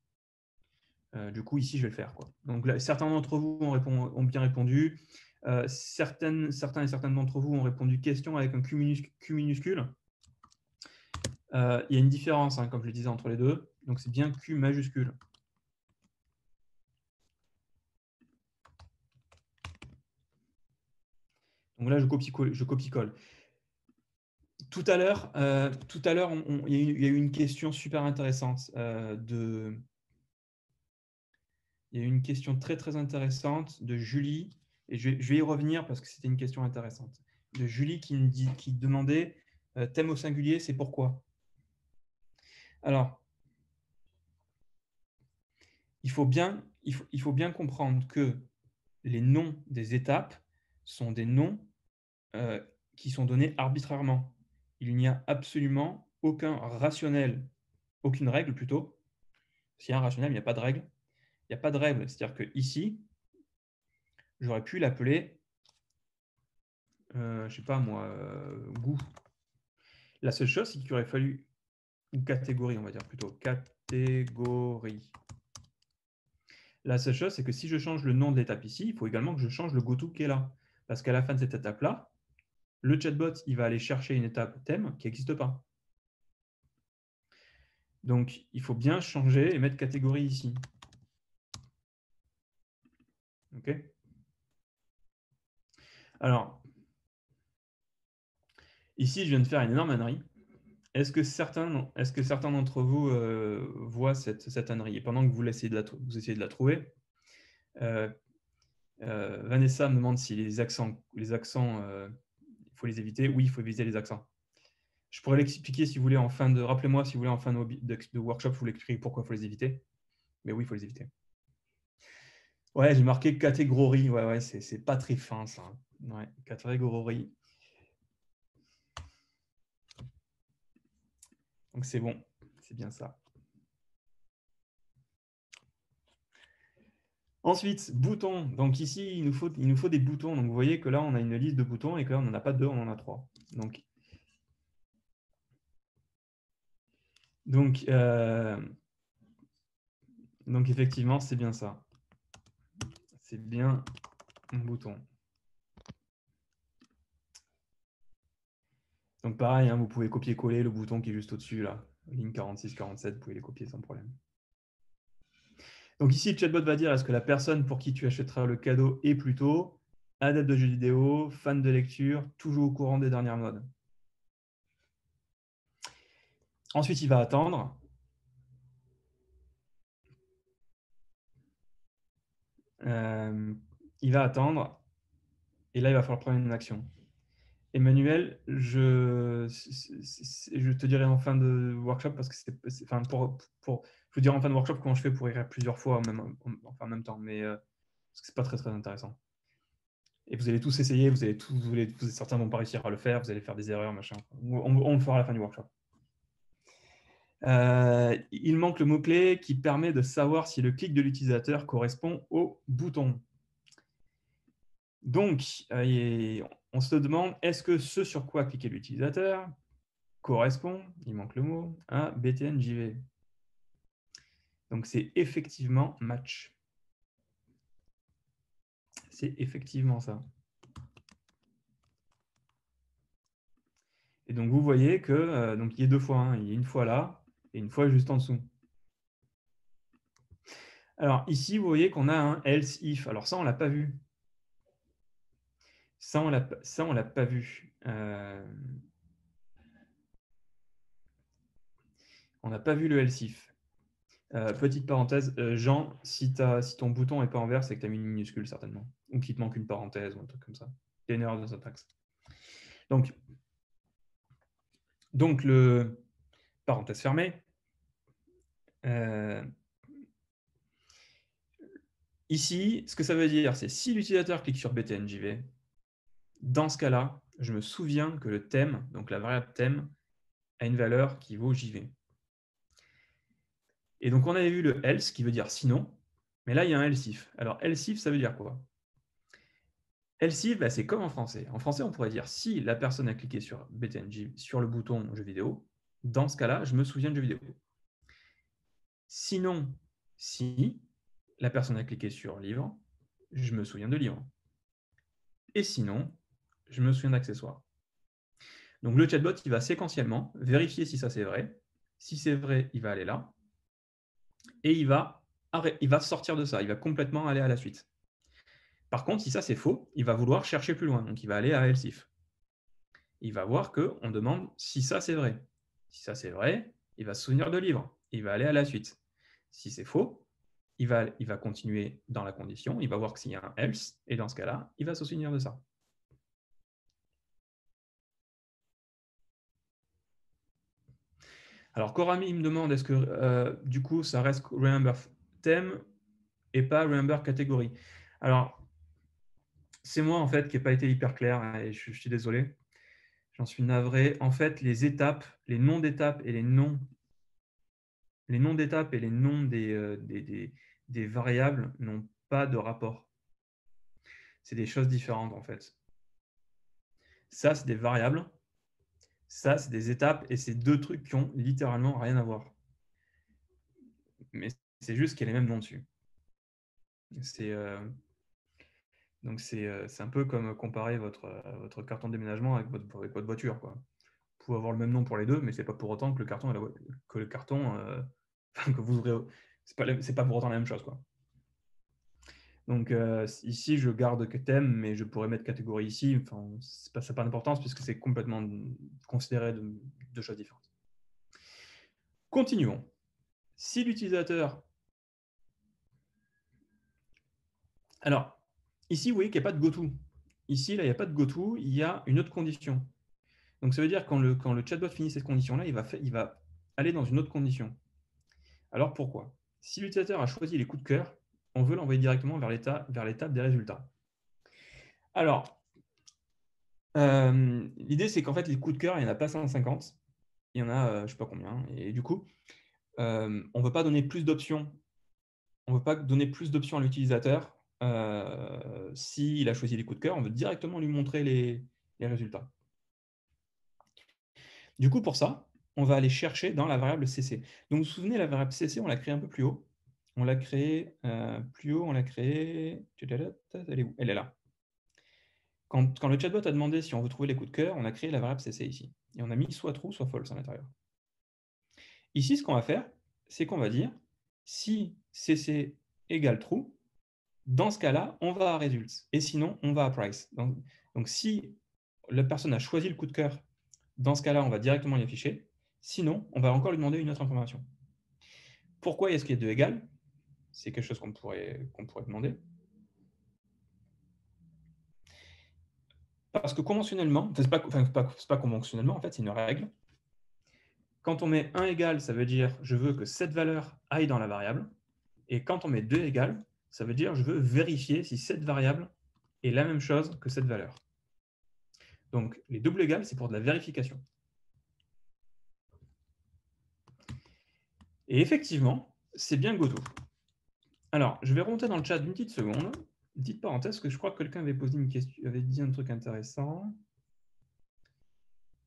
A: Du coup, ici, je vais le faire, quoi. Donc, là, certains d'entre vous ont bien répondu. Certains et certaines d'entre vous ont répondu question avec un Q minuscule. Il y a une différence, comme je le disais, entre les deux. Donc, c'est bien Q majuscule. Donc là, je copie-colle. Tout à l'heure, il y a eu une question super intéressante il y a eu une question très, très intéressante de Julie, et je vais y revenir parce que c'était une question intéressante, de Julie qui demandait thème au singulier, c'est pourquoi? Alors, il faut bien comprendre que les noms des étapes sont des noms qui sont donnés arbitrairement. Il n'y a absolument aucun rationnel, aucune règle plutôt. S'il y a un rationnel, il n'y a pas de règle. Il n'y a pas de règle. C'est-à-dire que ici, j'aurais pu l'appeler, je ne sais pas moi, goût. La seule chose, c'est qu'il aurait fallu, ou catégorie, on va dire plutôt, catégorie. La seule chose, c'est que si je change le nom de l'étape ici, il faut également que je change le goto qui est là. Parce qu'à la fin de cette étape-là, le chatbot, il va aller chercher une étape thème qui n'existe pas. Donc, il faut bien changer et mettre catégorie ici. OK? Alors, Ici, je viens de faire une énorme ânerie. Est-ce que certains d'entre vous voient cette ânerie? Et pendant que vous essayez de la trouver, Vanessa me demande si les accents, il faut les éviter. Oui, il faut éviter les accents. Je pourrais l'expliquer si vous voulez en fin de... Rappelez-moi si vous voulez en fin de workshop, je vous l'expliquerai pourquoi il faut les éviter. Mais oui, il faut les éviter. Ouais, j'ai marqué catégorie. Ouais, c'est pas très fin ça. Ouais, catégorie. Donc c'est bon, c'est bien ça. Ensuite, boutons. Donc ici, il nous faut des boutons. Donc vous voyez que là, on a une liste de boutons et que là, on n'en a pas deux, on en a trois. Donc effectivement, c'est bien ça. C'est bien un bouton. Donc pareil, hein, vous pouvez copier-coller le bouton qui est juste au-dessus, là. Ligne 46, 47, vous pouvez les copier sans problème. Donc ici, le chatbot va dire, est-ce que la personne pour qui tu achèteras le cadeau est plutôt adepte de jeux vidéo, fan de lecture, toujours au courant des dernières modes. Ensuite, il va attendre. Il va attendre. Et là, il va falloir prendre une action. Emmanuel, je te dirai en fin de workshop, parce que je vous dirai en fin de workshop comment je fais pour écrire plusieurs fois en même temps, mais parce que c'est pas très très intéressant. Et vous allez tous essayer, certains vont pas réussir à le faire, vous allez faire des erreurs, machin. On le fera à la fin du workshop. Il manque le mot-clé qui permet de savoir si le clic de l'utilisateur correspond au bouton. Donc, on se demande, est-ce que ce sur quoi cliquer l'utilisateur correspond, il manque le mot, à BTNJV. Donc, c'est effectivement match. C'est effectivement ça. Et donc, vous voyez que donc, il y a deux fois, hein, il y a une fois là et une fois juste en dessous. Alors, ici, vous voyez qu'on a un else if. Alors, ça, on ne l'a pas vu. Ça, on l'a pas vu. On n'a pas vu le else if. Petite parenthèse, Jean, si ton bouton n'est pas en vert, c'est que tu as mis une minuscule, certainement. Ou qu'il te manque une parenthèse ou un truc comme ça. Il y a une erreur de syntaxe. Donc le parenthèse fermée. Ici, ce que ça veut dire, c'est si l'utilisateur clique sur BTNJV, dans ce cas-là, je me souviens que le thème, donc la variable thème, a une valeur qui vaut JV. Et donc, on avait vu le else, qui veut dire sinon, mais là, il y a un else if. Alors, else if, ça veut dire quoi? Else if, c'est comme en français. En français, on pourrait dire si la personne a cliqué sur BTNJ, sur le bouton jeu vidéo, dans ce cas-là, je me souviens de jeu vidéo. Sinon, si la personne a cliqué sur livre, je me souviens de livre. Et sinon, je me souviens d'accessoires. Donc le chatbot, il va séquentiellement vérifier si ça c'est vrai. Si c'est vrai, il va aller là. Et il va sortir de ça. Il va complètement aller à la suite. Par contre, si ça c'est faux, il va vouloir chercher plus loin. Donc il va aller à else if. Il va voir qu'on demande si ça c'est vrai. Si ça c'est vrai, il va se souvenir de livre. Il va aller à la suite. Si c'est faux, il va continuer dans la condition. Il va voir s'il y a un else. Et dans ce cas-là, il va se souvenir de ça. Alors, Korami, il me demande, est-ce que du coup, ça reste Remember Theme et pas Remember Category? Alors, c'est moi, en fait, qui n'ai pas été hyper clair, et je suis désolé. J'en suis navré. En fait, les étapes, les noms d'étapes et les noms d'étapes et les noms des variables n'ont pas de rapport. C'est des choses différentes, en fait. Ça, c'est des variables. Ça, c'est des étapes, et c'est deux trucs qui ont littéralement rien à voir. Mais c'est juste qu'il y a les mêmes noms dessus. Donc, c'est un peu comme comparer votre carton de déménagement avec votre voiture, quoi. Vous pouvez avoir le même nom pour les deux, mais ce n'est pas pour autant que le carton, que vous ouvrez, c'est pas pour autant la même chose, quoi. Donc ici, je garde que thème, mais je pourrais mettre catégorie ici. Enfin, ça n'a pas d'importance puisque c'est complètement considéré de deux choses différentes. Continuons. Si l'utilisateur... Alors, ici, vous voyez qu'il n'y a pas de goto. Ici, là, il n'y a pas de goto, il y a une autre condition. Donc, ça veut dire que quand le chatbot finit cette condition-là, il va aller dans une autre condition. Alors, pourquoi? Si l'utilisateur a choisi les coups de cœur, on veut l'envoyer directement vers l'étape des résultats. Alors, l'idée, c'est qu'en fait, les coups de cœur, il n'y en a pas 150. Il y en a, je ne sais pas combien. Et du coup, on ne veut pas donner plus d'options. On ne veut pas donner plus d'options à l'utilisateur s'il a choisi les coups de cœur. On veut directement lui montrer les résultats. Du coup, pour ça, on va aller chercher dans la variable CC. Donc, vous vous souvenez, la variable CC, on l'a créée un peu plus haut. On l'a créée plus haut, on l'a créée... Elle est où? Elle est là. Quand le chatbot a demandé si on veut trouver les coups de cœur, on a créé la variable CC ici. Et on a mis soit true, soit false à l'intérieur. Ici, ce qu'on va faire, c'est qu'on va dire si CC égale true, dans ce cas-là, on va à results. Et sinon, on va à price. Donc si la personne a choisi le coup de cœur, dans ce cas-là, on va directement l'y afficher. Sinon, on va encore lui demander une autre information. Pourquoi est-ce qu'il y a deux égales? C'est quelque chose qu'on pourrait demander. Parce que conventionnellement, c'est pas conventionnellement, en fait, c'est une règle. Quand on met 1 égal, ça veut dire je veux que cette valeur aille dans la variable. Et quand on met 2 égal, ça veut dire je veux vérifier si cette variable est la même chose que cette valeur. Donc, les doubles égales, c'est pour de la vérification. Et effectivement, c'est bien Godot. Alors, je vais remonter dans le chat d'une petite seconde. Une petite parenthèse, que je crois que quelqu'un avait posé une question, avait dit un truc intéressant.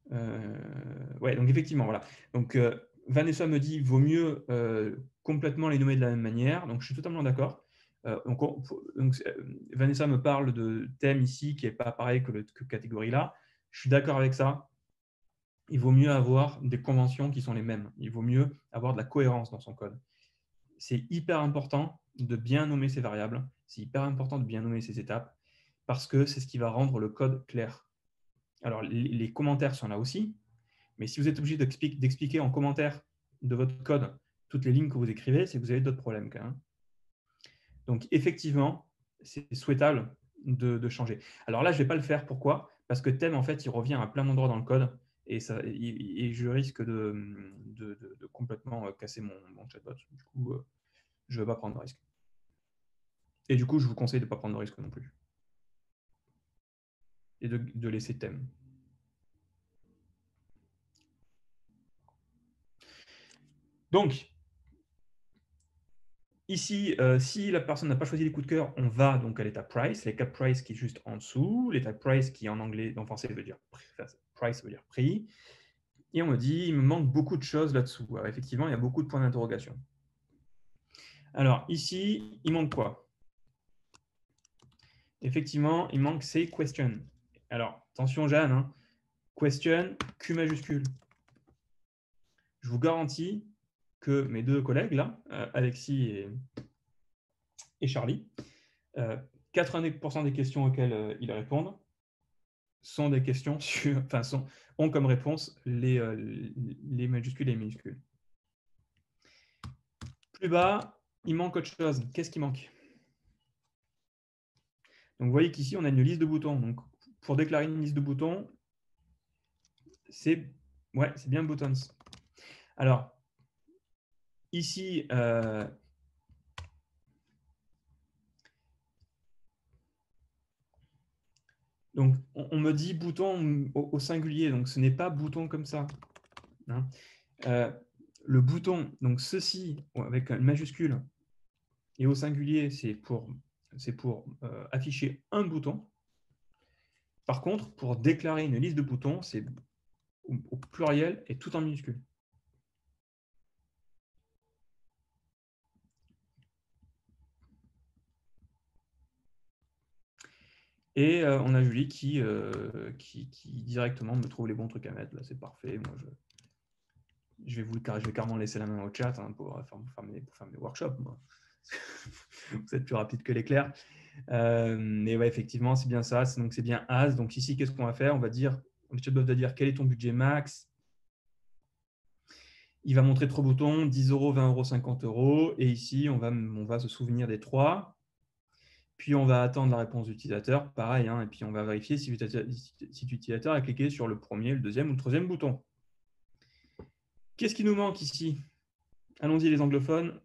A: Ouais, donc effectivement, voilà. Donc, Vanessa me dit vaut mieux complètement les nommer de la même manière. Donc, je suis totalement d'accord. Vanessa me parle de thème ici qui n'est pas pareil que catégorie là. Je suis d'accord avec ça. Il vaut mieux avoir des conventions qui sont les mêmes. Il vaut mieux avoir de la cohérence dans son code. C'est hyper important de bien nommer ses variables. C'est hyper important de bien nommer ses étapes parce que c'est ce qui va rendre le code clair. Alors, les commentaires sont là aussi, mais si vous êtes obligé d'expliquer en commentaire de votre code toutes les lignes que vous écrivez, c'est que vous avez d'autres problèmes quand même. Donc, effectivement, c'est souhaitable de changer. Alors là, je ne vais pas le faire. Pourquoi? Parce que thème, en fait, il revient à plein d'endroits dans le code et je risque de complètement casser mon chatbot. Du coup, je ne veux pas prendre de risque. Et du coup, je vous conseille de ne pas prendre de risque non plus. Et de laisser thème. Donc, ici, si la personne n'a pas choisi les coups de cœur, on va donc à l'étape price, l'étape price qui est juste en dessous, l'étape price qui en anglais, en français veut dire price veut dire prix. Et on me dit, il me manque beaucoup de choses là-dessous. Alors, effectivement, il y a beaucoup de points d'interrogation. Alors, ici, il manque quoi? Effectivement, il manque ces questions. Alors, attention, Jeanne, hein, question, Q majuscule. Je vous garantis que mes deux collègues, là, Alexis et Charlie, 90% des questions auxquelles ils répondent sont des questions ont comme réponse les majuscules et les minuscules. Plus bas, il manque autre chose. Qu'est-ce qui manque? Donc, vous voyez qu'ici, on a une liste de boutons. Donc, pour déclarer une liste de boutons, c'est bien buttons. Alors, ici, donc, on me dit bouton au singulier. Donc, ce n'est pas bouton comme ça. Hein. Le bouton, donc ceci, avec une majuscule, et au singulier, c'est pour afficher un bouton. Par contre, pour déclarer une liste de boutons, c'est au pluriel et tout en minuscule. Et on a Julie qui directement me trouve les bons trucs à mettre. Là, c'est parfait. Moi, je vais carrément laisser la main au chat hein, pour faire mes workshops. Moi. Vous êtes plus rapide que l'éclair. Mais ouais, effectivement, c'est bien ça. Donc, c'est bien as. Donc, ici, qu'est-ce qu'on va faire? On va dire, le chatbot va dire quel est ton budget max. Il va montrer 3 boutons, 10 €, 20 €, 50 €. Et ici, on va se souvenir des 3. Puis, on va attendre la réponse de l'utilisateur. Pareil, hein, et puis on va vérifier si l'utilisateur a cliqué sur le premier, le deuxième ou le troisième bouton. Qu'est-ce qui nous manque ici? Allons-y, les anglophones.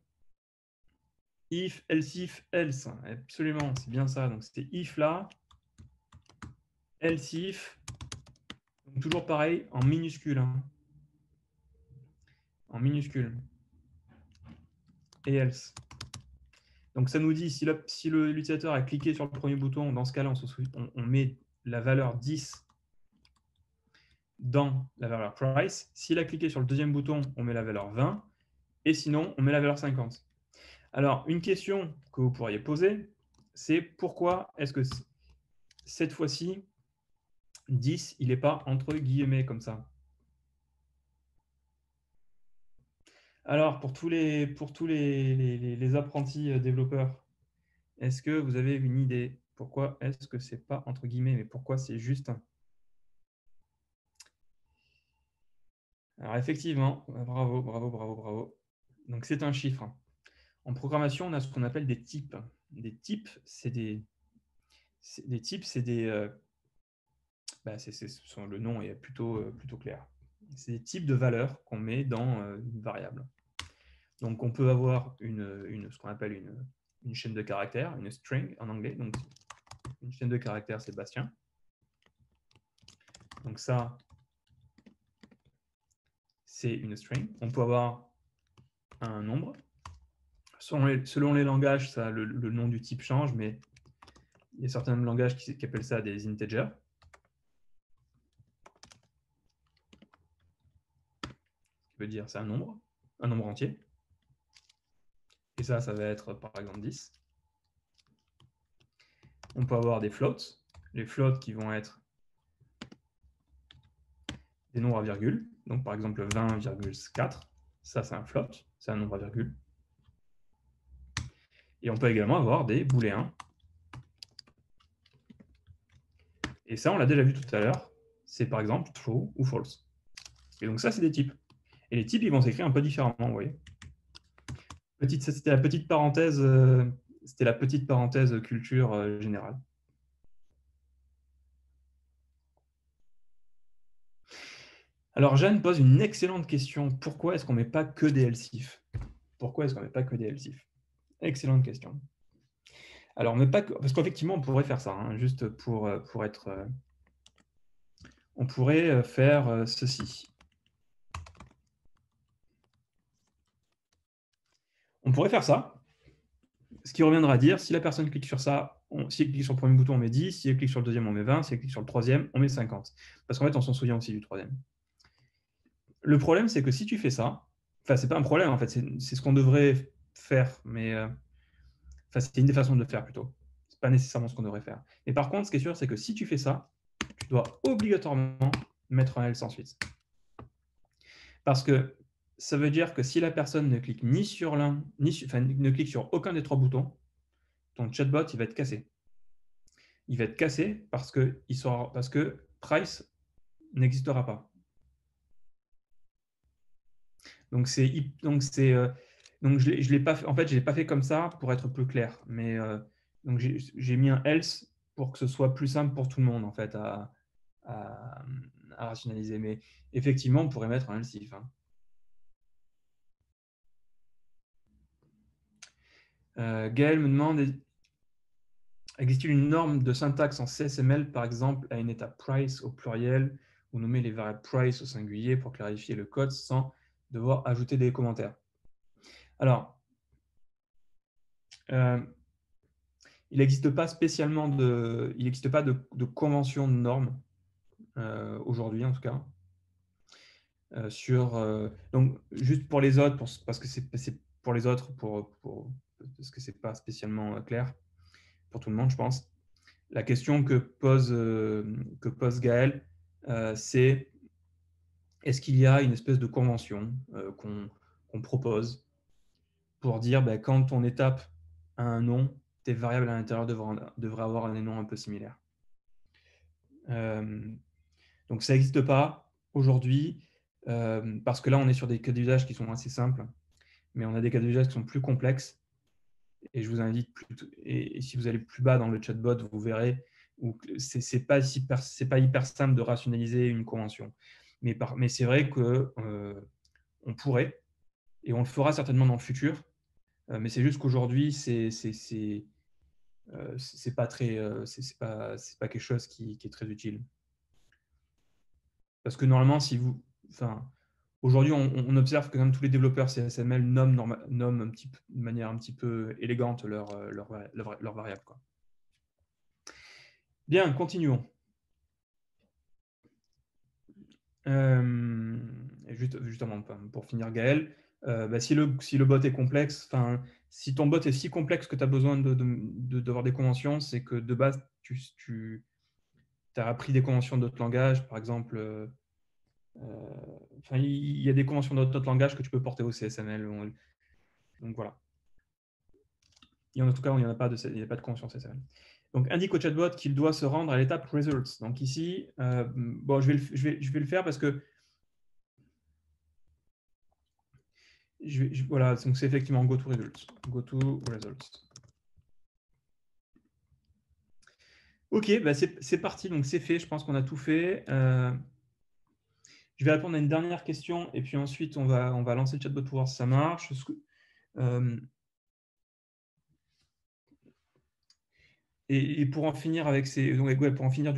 A: If, else if, else. Absolument, c'est bien ça. Donc, c'était if là. Else if. Donc, toujours pareil, en minuscule. Hein. En minuscule. Et else. Donc, ça nous dit, si l'utilisateur a cliqué sur le premier bouton, dans ce cas-là, on met la valeur 10 dans la valeur price. S'il a cliqué sur le deuxième bouton, on met la valeur 20. Et sinon, on met la valeur 50. Alors, une question que vous pourriez poser, c'est pourquoi est-ce que cette fois-ci, 10, il n'est pas entre guillemets comme ça? Alors, pour tous les apprentis développeurs, est-ce que vous avez une idée? Pourquoi est-ce que c'est pas entre guillemets, mais pourquoi c'est juste? Alors, effectivement, bravo, bravo, bravo, bravo. Donc, c'est un chiffre. En programmation, on a ce qu'on appelle des types. Des types, c'est des types, c'est des. Le nom est plutôt clair. C'est des types de valeurs qu'on met dans une variable. Donc, on peut avoir ce qu'on appelle une chaîne de caractères, une string en anglais. Donc, une chaîne de caractères, c'est Bastien. Donc, ça, c'est une string. On peut avoir un nombre. Selon les langages, ça, le nom du type change, mais il y a certains langages qui appellent ça des integers. Ce qui veut dire c'est un nombre entier. Et ça va être par exemple 10. On peut avoir des floats. Les floats qui vont être des nombres à virgule. Donc par exemple 20,4. Ça, c'est un float. C'est un nombre à virgule. Et on peut également avoir des booléens. Et ça, on l'a déjà vu tout à l'heure. C'est par exemple true ou false. Et donc ça, c'est des types. Et les types, ils vont s'écrire un peu différemment, vous voyez. C'était la petite parenthèse, culture générale. Alors, Jeanne pose une excellente question. Pourquoi est-ce qu'on ne met pas que des else-if? Pourquoi est-ce qu'on ne met pas que des else-if? Excellente question. Alors, mais pas que, parce qu'effectivement, on pourrait faire ça, hein, juste pour être... on pourrait faire ceci. On pourrait faire ça, ce qui reviendra à dire, si la personne clique sur ça, si elle clique sur le premier bouton, on met 10, si elle clique sur le deuxième, on met 20, si elle clique sur le troisième, on met 50. Parce qu'en fait, on s'en souvient aussi du troisième. Le problème, c'est que si tu fais ça, enfin, c'est pas un problème, en fait, c'est ce qu'on devrait faire, mais c'est une des façons de le faire plutôt. C'est pas nécessairement ce qu'on devrait faire. Mais par contre, ce qui est sûr, c'est que si tu fais ça, tu dois obligatoirement mettre un else ensuite. Parce que ça veut dire que si la personne ne clique ni sur l'un, ne clique sur aucun des trois boutons, ton chatbot, il va être cassé. Il va être cassé parce que price n'existera pas. Donc je l'ai pas fait, en fait, je l'ai pas fait comme ça pour être plus clair, mais donc j'ai mis un else pour que ce soit plus simple pour tout le monde en fait à rationaliser. Mais effectivement, on pourrait mettre un else if. Hein. Gaël me demande, existe-t-il une norme de syntaxe en CSML, par exemple, à une étape price au pluriel ou nommer les variables price au singulier pour clarifier le code sans devoir ajouter des commentaires? Alors, il n'existe pas spécialement de convention de normes aujourd'hui, en tout cas. Donc, juste pour les autres, parce que c'est pour les autres, parce que c'est pas spécialement clair pour tout le monde, je pense. La question que pose Gaël, c'est est-ce qu'il y a une espèce de convention qu'on propose pour dire quand ton étape a un nom, tes variables à l'intérieur devraient avoir un nom un peu similaire. Donc ça n'existe pas aujourd'hui, parce que là, on est sur des cas d'usage qui sont assez simples, mais on a des cas d'usage qui sont plus complexes. Et je vous invite plutôt, et si vous allez plus bas dans le chatbot, vous verrez où c'est pas hyper simple de rationaliser une convention. Mais c'est vrai que on pourrait, et on le fera certainement dans le futur, mais c'est juste qu'aujourd'hui, c'est pas quelque chose qui est très utile. Parce que normalement, aujourd'hui, on observe que même tous les développeurs CSML nomment de manière un petit peu élégante leurs variables, quoi. Bien, continuons. Justement, pour finir, Gaël, si le bot est complexe, si ton bot est si complexe que tu as besoin d'avoir des conventions, c'est que de base, tu as appris des conventions d'autres langages. Par exemple, il y a des conventions d'autres langages que tu peux porter au CSML. Donc voilà. Et en tout cas, il n'y a pas de convention CSML. Donc, indique au chatbot qu'il doit se rendre à l'étape results. Donc ici, je vais le faire parce que voilà, donc c'est effectivement go to results. Go to results. Ok, c'est parti, donc c'est fait. Je pense qu'on a tout fait. Je vais répondre à une dernière question et puis ensuite on va lancer le chatbot pour voir si ça marche. Et pour en finir avec du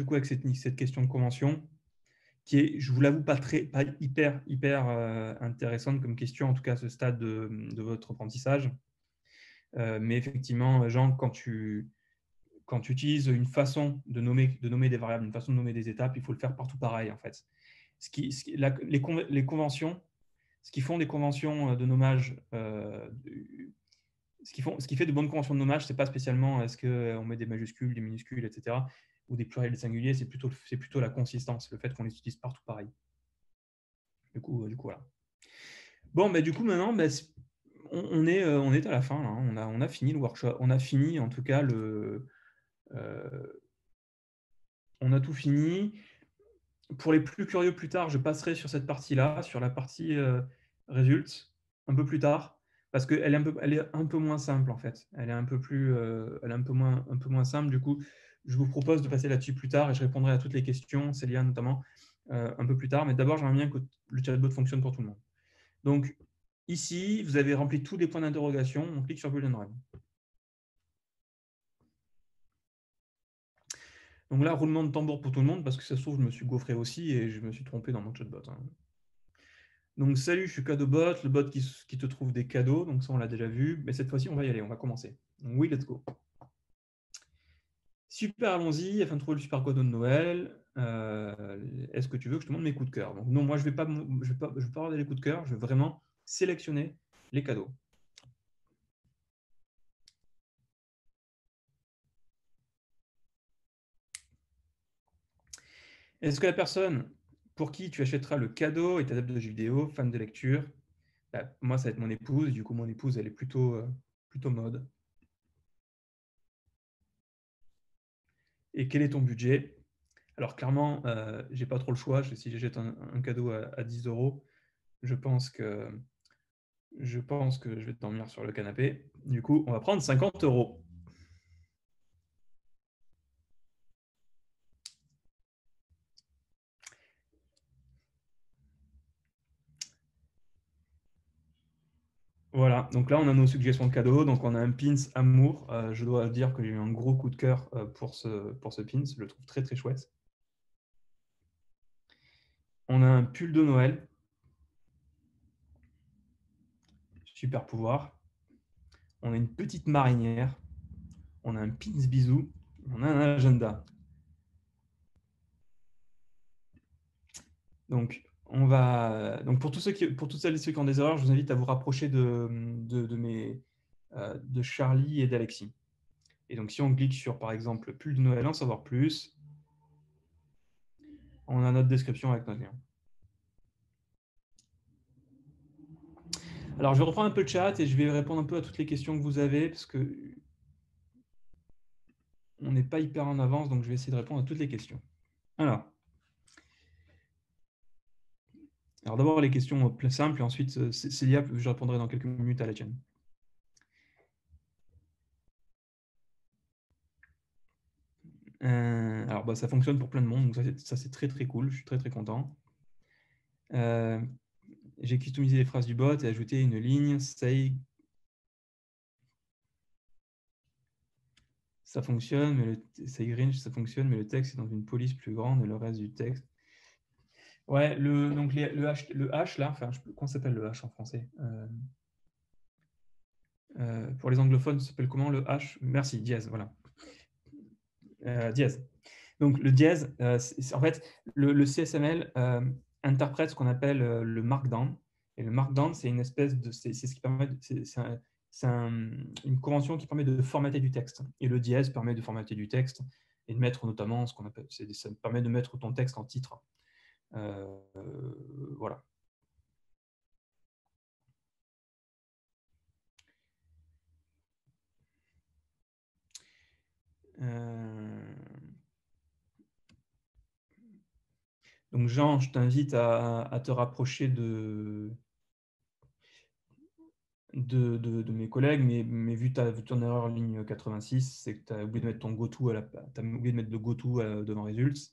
A: coup avec cette question de convention, qui est, je vous l'avoue, pas hyper intéressante comme question, en tout cas à ce stade de votre apprentissage. Mais effectivement, Jean, quand tu utilises une façon de nommer des variables, une façon de nommer des étapes, il faut le faire partout pareil, en fait. Les conventions, ce qui font des conventions de nommage, ce qui fait de bonnes conventions de nommage, c'est pas spécialement est-ce qu'on met des majuscules, des minuscules, etc., ou des pluriels, des singuliers, c'est plutôt la consistance, le fait qu'on les utilise partout pareil. Du coup, voilà. Bon, du coup, maintenant, on est à la fin, là. On a fini le workshop. On a fini, en tout cas, on a tout fini. Pour les plus curieux plus tard, je passerai sur cette partie-là, sur la partie results, un peu plus tard, parce qu'elle est un peu moins simple, en fait. Elle est un peu moins simple. Du coup, je vous propose de passer là-dessus plus tard et je répondrai à toutes les questions, Célia notamment, un peu plus tard. Mais d'abord, j'aimerais bien que le chatbot fonctionne pour tout le monde. Donc, ici, vous avez rempli tous les points d'interrogation. On clique sur Build and Run. Donc là, roulement de tambour pour tout le monde, parce que ça se trouve, je me suis gaufré aussi et je me suis trompé dans mon chatbot. Donc, salut, je suis CadeauBot, le bot qui te trouve des cadeaux. Donc, ça, on l'a déjà vu. Mais cette fois-ci, on va y aller, on va commencer. Donc, oui, let's go. Super, allons-y. Afin de trouver le super cadeau de Noël, est-ce que tu veux que je te montre mes coups de cœur? Donc, non, moi, je ne vais pas regarder les coups de cœur. Je vais vraiment sélectionner les cadeaux. Est-ce que la personne pour qui tu achèteras le cadeau est adepte de jeux vidéo, fan de lecture? Moi, ça va être mon épouse. Du coup, mon épouse, elle est plutôt mode. Et quel est ton budget? Alors, clairement, je n'ai pas trop le choix. Si j'achète un cadeau à 10 €, je pense que je vais dormir sur le canapé. Du coup, on va prendre 50 €. Voilà, donc là, on a nos suggestions de cadeaux. Donc, on a un pins amour. Je dois dire que j'ai eu un gros coup de cœur pour ce pins. Je le trouve très, très chouette. On a un pull de Noël. Super pouvoir. On a une petite marinière. On a un pins bisou. On a un agenda. Donc, pour toutes celles et ceux qui ont des erreurs, je vous invite à vous rapprocher de Charlie et d'Alexis. Et donc, si on clique sur, par exemple, pull de Noël, en savoir plus, on a notre description avec notre lien. Alors, je vais reprendre un peu le chat et je vais répondre un peu à toutes les questions que vous avez parce que on n'est pas hyper en avance, donc je vais essayer de répondre à toutes les questions. Alors d'abord les questions plus simples et ensuite Célia, je répondrai dans quelques minutes à la tienne. Alors ça fonctionne pour plein de monde, donc ça c'est très très cool, je suis très très content. J'ai customisé les phrases du bot et ajouté une ligne say. Ça fonctionne, mais say Grinch, ça fonctionne, mais le texte est dans une police plus grande et le reste du texte. Ouais, donc le H là, enfin, comment s'appelle le H en français? Pour les anglophones, ça s'appelle comment le H? Merci, dièse, voilà. Dièse. Donc le dièse, en fait, le CSML interprète ce qu'on appelle le markdown. Et le markdown, c'est une espèce de, c'est ce qui permet, c'est une convention qui permet de formater du texte. Et le dièse permet de formater du texte et de mettre notamment ce qu'on appelle, ça permet de mettre ton texte en titre. Voilà. Donc Jean, je t'invite à te rapprocher de mes collègues, mais vu ton erreur ligne 86, c'est que tu as oublié de mettre ton goto oublié de mettre le goto devant results.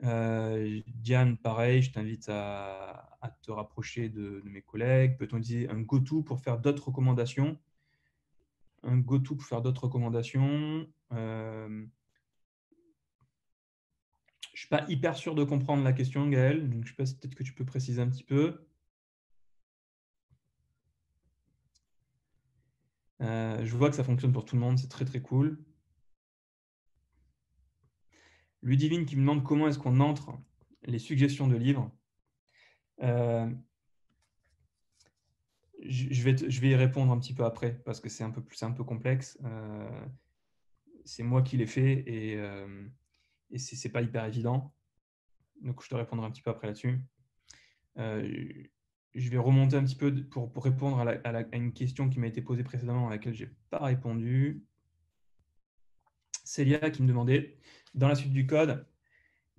A: Diane, pareil, je t'invite à te rapprocher de mes collègues. Peut-on utiliser un goto pour faire d'autres recommandations? Un goto pour faire d'autres recommandations. Je ne suis pas hyper sûr de comprendre la question, Gaël, donc je sais pas si peut-être que tu peux préciser un petit peu. Je vois que ça fonctionne pour tout le monde, c'est très très cool. Ludivine qui me demande comment est-ce qu'on entre les suggestions de livres. Je vais y répondre un petit peu après parce que c'est un peu complexe. C'est moi qui l'ai fait et c'est pas hyper évident. Donc je te répondrai un petit peu après là-dessus. Je vais remonter un petit peu pour répondre à une question qui m'a été posée précédemment à laquelle je n'ai pas répondu. Célia qui me demandait, dans la suite du code,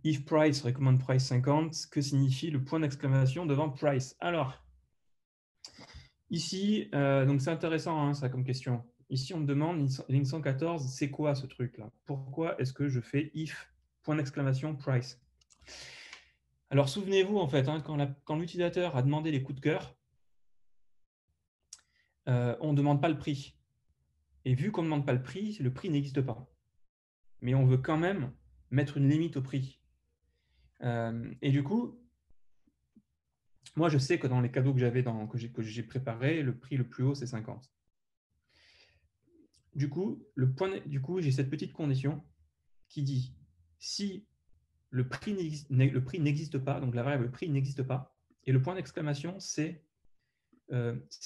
A: if price recommande price 50, que signifie le point d'exclamation devant price? Alors, ici, donc c'est intéressant hein, ça comme question. Ici, on me demande, ligne 114, c'est quoi ce truc-là? Pourquoi est-ce que je fais if, point d'exclamation, price? Alors, souvenez-vous, en fait, hein, quand l'utilisateur a demandé les coups de cœur, on ne demande pas le prix. Et vu qu'on ne demande pas le prix n'existe pas. Mais on veut quand même mettre une limite au prix. Et du coup, moi, je sais que dans les cadeaux que j'avais que j'ai préparés, le prix le plus haut, c'est 50. Du coup, j'ai cette petite condition qui dit si le prix n'existe pas, donc la variable prix n'existe pas, et le point d'exclamation, c'est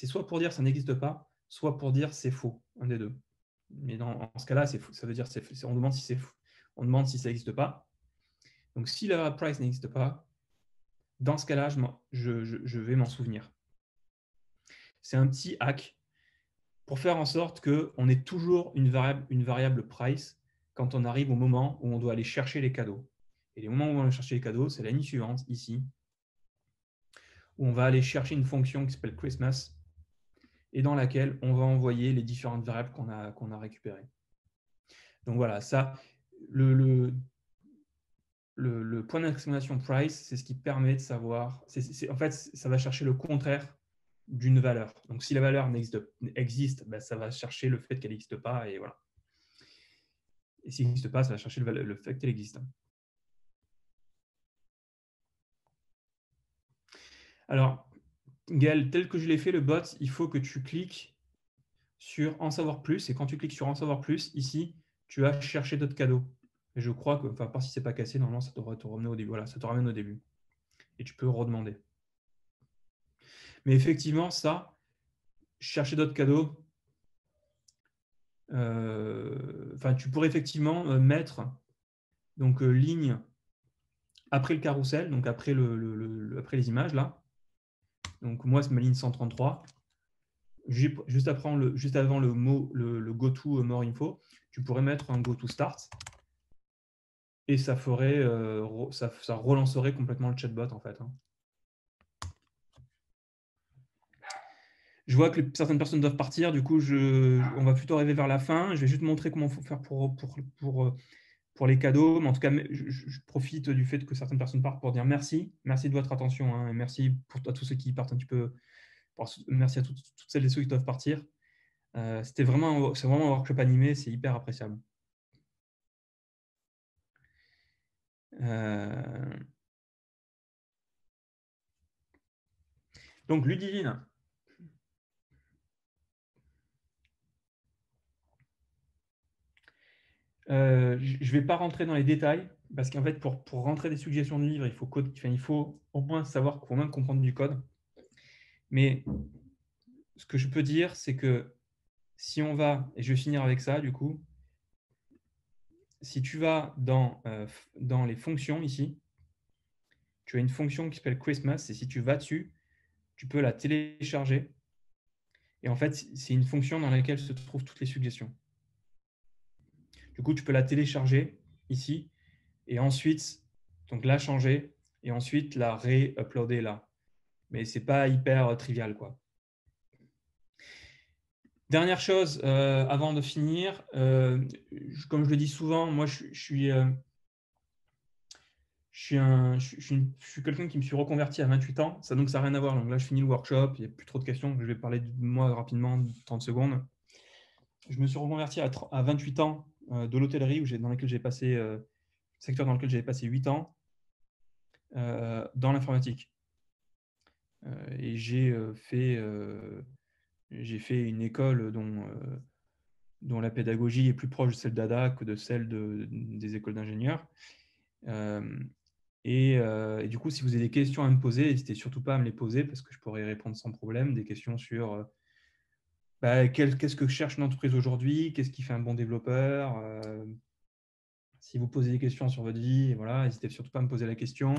A: soit pour dire ça n'existe pas, soit pour dire c'est faux, un des deux. Mais dans ce cas-là, c'est faux. Ça veut dire on demande si c'est faux. On demande si ça n'existe pas. Donc si la variable price n'existe pas, dans ce cas-là, je vais m'en souvenir. C'est un petit hack pour faire en sorte qu'on ait toujours une variable price quand on arrive au moment où on doit aller chercher les cadeaux. Et les moments où on va aller chercher les cadeaux, c'est la ligne suivante, ici, où on va aller chercher une fonction qui s'appelle Christmas et dans laquelle on va envoyer les différentes variables qu'on a récupérées. Donc voilà, ça, le point d'exclamation price, c'est ce qui permet de savoir, en fait, ça va chercher le contraire d'une valeur. Donc si la valeur existe, ben, ça va chercher le fait qu'elle n'existe pas, et voilà. Et s'il n'existe pas, ça va chercher le fait qu'elle existe. Alors, Gaël, tel que je l'ai fait, le bot, il faut que tu cliques sur En savoir plus, et quand tu cliques sur En savoir plus, ici, tu vas chercher d'autres cadeaux. Et je crois que, enfin, à part si ce n'est pas cassé, normalement, ça devrait te ramener au début. Voilà, ça te ramène au début. Et tu peux redemander. Mais effectivement, ça, chercher d'autres cadeaux, tu pourrais effectivement mettre donc ligne après le carrousel, donc après les images là, Donc, moi, c'est ma ligne 133. Juste avant le mot, le go-to more info, tu pourrais mettre un go-to start et ça relancerait complètement le chatbot en fait. Je vois que certaines personnes doivent partir, du coup, on va plutôt arriver vers la fin. Je vais juste montrer comment il faut faire pour les cadeaux. Mais en tout cas, je profite du fait que certaines personnes partent pour dire merci. Merci de votre attention, et merci à tous ceux qui partent un petit peu. Merci à toutes celles et ceux qui doivent partir. C'est vraiment un workshop animé, c'est hyper appréciable. Donc, Ludivine. Je ne vais pas rentrer dans les détails, parce qu'en fait, pour rentrer des suggestions de livres, il faut au moins savoir comprendre du code. Mais ce que je peux dire, c'est que si on va, et je vais finir avec ça, du coup, si tu vas dans les fonctions ici, tu as une fonction qui s'appelle Christmas, et si tu vas dessus, tu peux la télécharger. Et en fait, c'est une fonction dans laquelle se trouvent toutes les suggestions. Du coup, tu peux la télécharger ici, et ensuite, donc la changer, et ensuite la ré-uploader là. Mais c'est pas hyper trivial, quoi. Dernière chose, avant de finir, comme je le dis souvent, moi je suis quelqu'un qui me suis reconverti à 28 ans, donc ça n'a rien à voir. Donc là, je finis le workshop, il n'y a plus trop de questions, je vais parler de moi rapidement, 30 secondes. Je me suis reconverti à 28 ans de l'hôtellerie, secteur dans lequel j'avais passé 8 ans, dans l'informatique. Et j'ai fait une école dont la pédagogie est plus proche de celle d'ADA que de celle des écoles d'ingénieurs. Et du coup, si vous avez des questions à me poser, n'hésitez surtout pas à me les poser parce que je pourrais y répondre sans problème. Des questions sur qu'est-ce que cherche une entreprise aujourd'hui, qu'est-ce qui fait un bon développeur. Si vous posez des questions sur votre vie, voilà, n'hésitez surtout pas à me poser la question.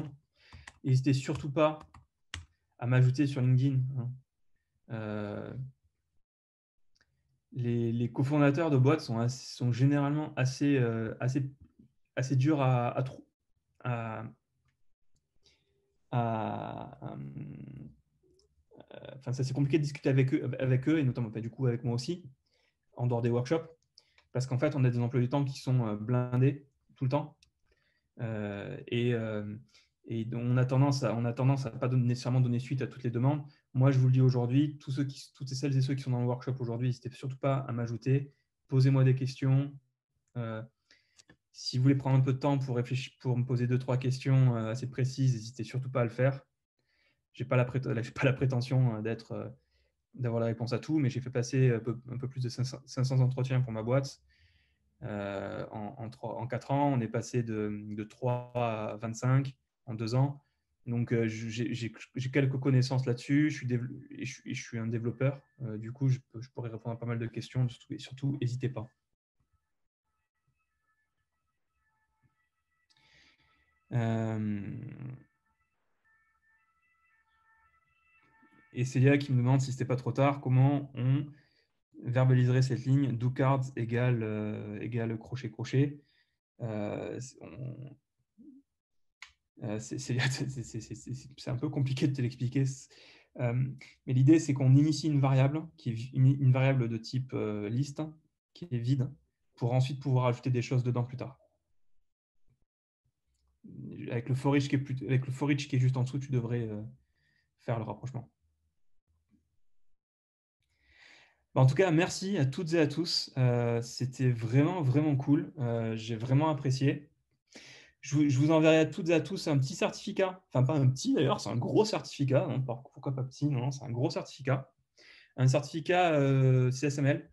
A: N'hésitez surtout pas à m'ajouter sur LinkedIn. Les cofondateurs de boîtes sont généralement assez durs enfin, c'est compliqué de discuter avec eux et notamment du coup avec moi aussi, en dehors des workshops, parce qu'en fait, on a des emplois du temps qui sont blindés tout le temps. Et on a tendance à pas nécessairement donner suite à toutes les demandes. Moi, je vous le dis aujourd'hui, toutes celles et ceux qui sont dans le workshop aujourd'hui, n'hésitez surtout pas à m'ajouter. Posez-moi des questions. Si vous voulez prendre un peu de temps pour réfléchir, pour me poser 2-3 questions assez précises, n'hésitez surtout pas à le faire. Je n'ai pas la prétention d'avoir la réponse à tout, mais j'ai fait passer un peu plus de 500 entretiens pour ma boîte. En 4 ans, on est passé de 3 à 25 en 2 ans. Donc, j'ai quelques connaissances là-dessus. Je suis un développeur. Du coup, je pourrais répondre à pas mal de questions. Surtout, n'hésitez pas. Et Célia qui me demande si ce n'était pas trop tard, comment on verbaliserait cette ligne do cards égale crochet-crochet. C'est un peu compliqué de te l'expliquer. Mais l'idée, c'est qu'on initie une variable, qui est une variable de type liste, qui est vide, pour ensuite pouvoir ajouter des choses dedans plus tard. Avec le for each qui est juste en dessous, tu devrais faire le rapprochement. En tout cas, merci à toutes et à tous. C'était vraiment, vraiment cool. J'ai vraiment apprécié. Je vous enverrai à toutes et à tous un petit certificat. Enfin, pas un petit d'ailleurs, c'est un gros certificat. Non, pourquoi pas petit? Non, c'est un gros certificat. Un certificat CSML.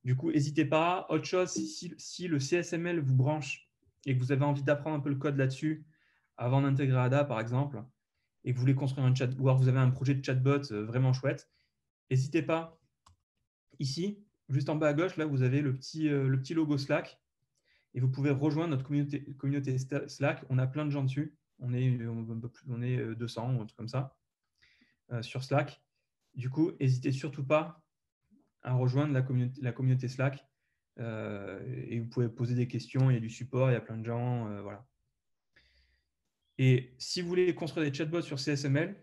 A: Du coup, n'hésitez pas. Autre chose, si le CSML vous branche et que vous avez envie d'apprendre un peu le code là-dessus avant d'intégrer ADA, par exemple, et que vous voulez construire un chat, ou alors vous avez un projet de chatbot vraiment chouette, n'hésitez pas. Ici, juste en bas à gauche, là, vous avez le petit logo Slack et vous pouvez rejoindre notre communauté Slack. On a plein de gens dessus. On est 200 ou un truc comme ça. sur Slack. Du coup, n'hésitez surtout pas à rejoindre la communauté Slack. Et vous pouvez poser des questions, il y a du support, il y a plein de gens. Voilà. Et si vous voulez construire des chatbots sur CSML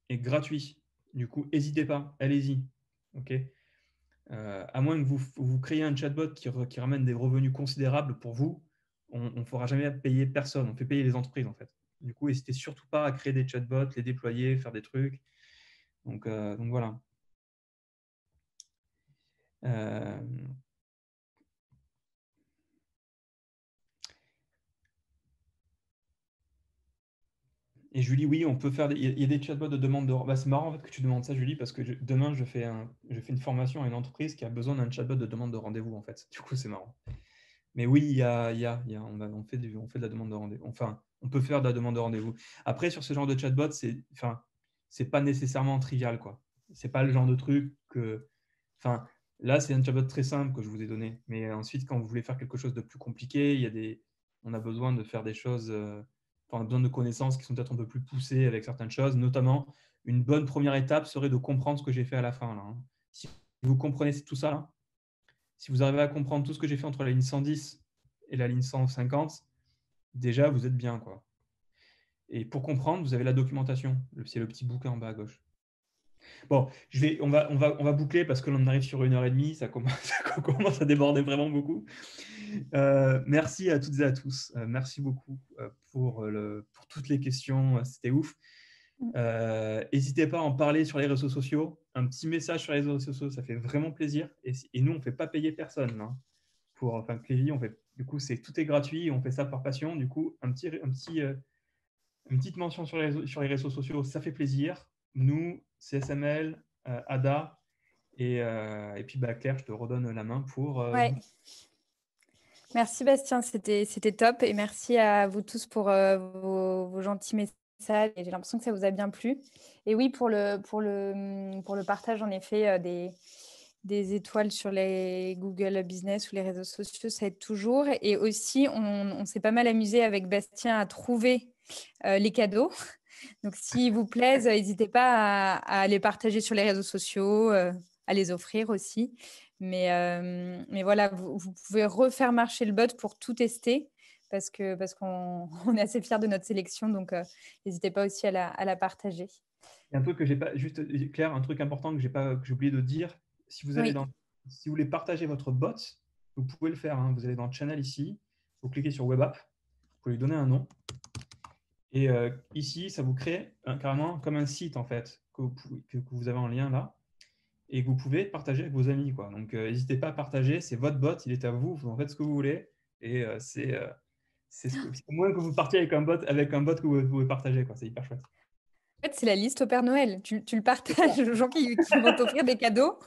A: est gratuit. Du coup, n'hésitez pas, allez-y. OK. À moins que vous créiez un chatbot qui ramène des revenus considérables pour vous, on ne fera jamais payer personne. On fait payer les entreprises, en fait. Du coup, n'hésitez surtout pas à créer des chatbots, les déployer, faire des trucs. Donc voilà. Euh, Et Julie, oui, on peut faire. Il y a des chatbots de demande de. Bah, c'est marrant en fait que tu demandes ça, Julie, parce que demain, je fais une formation à une entreprise qui a besoin d'un chatbot de demande de rendez-vous, en fait. Du coup, c'est marrant. Mais oui, on fait de la demande de rendez-vous. Enfin, on peut faire de la demande de rendez-vous. Après, sur ce genre de chatbot, c'est pas nécessairement trivial, quoi. C'est pas le genre de truc que. Enfin, là, c'est un chatbot très simple que je vous ai donné. Mais ensuite, quand vous voulez faire quelque chose de plus compliqué, on a besoin de faire des choses. On a besoin de connaissances qui sont peut-être un peu plus poussées avec certaines choses. Notamment, une bonne première étape serait de comprendre ce que j'ai fait à la fin, là, hein. Si vous comprenez tout ça, là, si vous arrivez à comprendre tout ce que j'ai fait entre la ligne 110 et la ligne 150, déjà, vous êtes bien, quoi. Et pour comprendre, vous avez la documentation. C'est le petit bouquin en bas à gauche. Bon, on va boucler parce que l'on arrive sur 1 heure et demie. Ça commence à déborder vraiment beaucoup. Merci à toutes et à tous. Merci beaucoup pour toutes les questions. C'était ouf. N'hésitez pas à en parler sur les réseaux sociaux. Un petit message sur les réseaux sociaux, ça fait vraiment plaisir. Et nous, on ne fait pas payer personne, hein. Clévy, tout est gratuit. On fait ça par passion. Du coup, une petite mention sur les réseaux sociaux, ça fait plaisir. Nous, CSML, Ada, et puis Claire, je te redonne la main pour.
B: Ouais. Merci Bastien, c'était top et merci à vous tous pour vos gentils messages et j'ai l'impression que ça vous a bien plu. Et oui, pour le partage en effet des étoiles sur les Google Business ou les réseaux sociaux, ça aide toujours. Et aussi, on s'est pas mal amusé avec Bastien à trouver les cadeaux. Donc, s'ils vous plaisent, n'hésitez pas à les partager sur les réseaux sociaux, à les offrir aussi. Mais voilà, vous pouvez refaire marcher le bot pour tout tester parce qu'on on est assez fiers de notre sélection. Donc, n'hésitez pas aussi à la partager.
A: Il y a un truc que j'ai pas, juste Claire, un truc important que j'ai oublié de dire. Si vous
B: Oui,
A: si vous voulez partager votre bot, vous pouvez le faire, hein. Vous allez dans Channel ici, vous cliquez sur Web App, vous pouvez lui donner un nom. Et ici, ça vous crée carrément comme un site en fait que vous avez en lien là et que vous pouvez partager avec vos amis, quoi. Donc n'hésitez pas à partager, c'est votre bot, il est à vous, vous en faites ce que vous voulez et c'est au moins que vous partiez avec un bot que vous pouvez partager, quoi. C'est hyper chouette.
B: en fait, c'est la liste au Père Noël. Tu le partages aux gens qui vont t'offrir des cadeaux.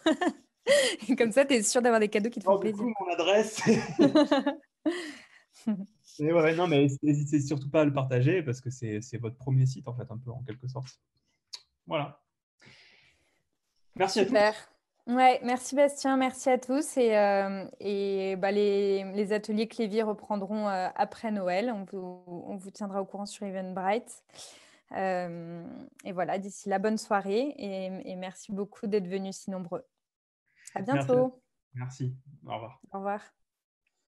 B: Et comme ça, tu es sûr d'avoir des cadeaux qui te font
A: Alors, du
B: plaisir.
A: coup, mon adresse. Et ouais, non, mais n'hésitez surtout pas à le partager parce que c'est votre premier site, en fait, un peu, en quelque sorte. Voilà. Merci à tous.
B: Super. Ouais, merci Bastien, merci à tous. Et bah, les ateliers Clévy reprendront après Noël. On vous tiendra au courant sur Eventbrite. Et voilà, d'ici là, bonne soirée et merci beaucoup d'être venus si nombreux. À
A: Merci.
B: bientôt.
A: Merci. Au revoir.
B: Au revoir.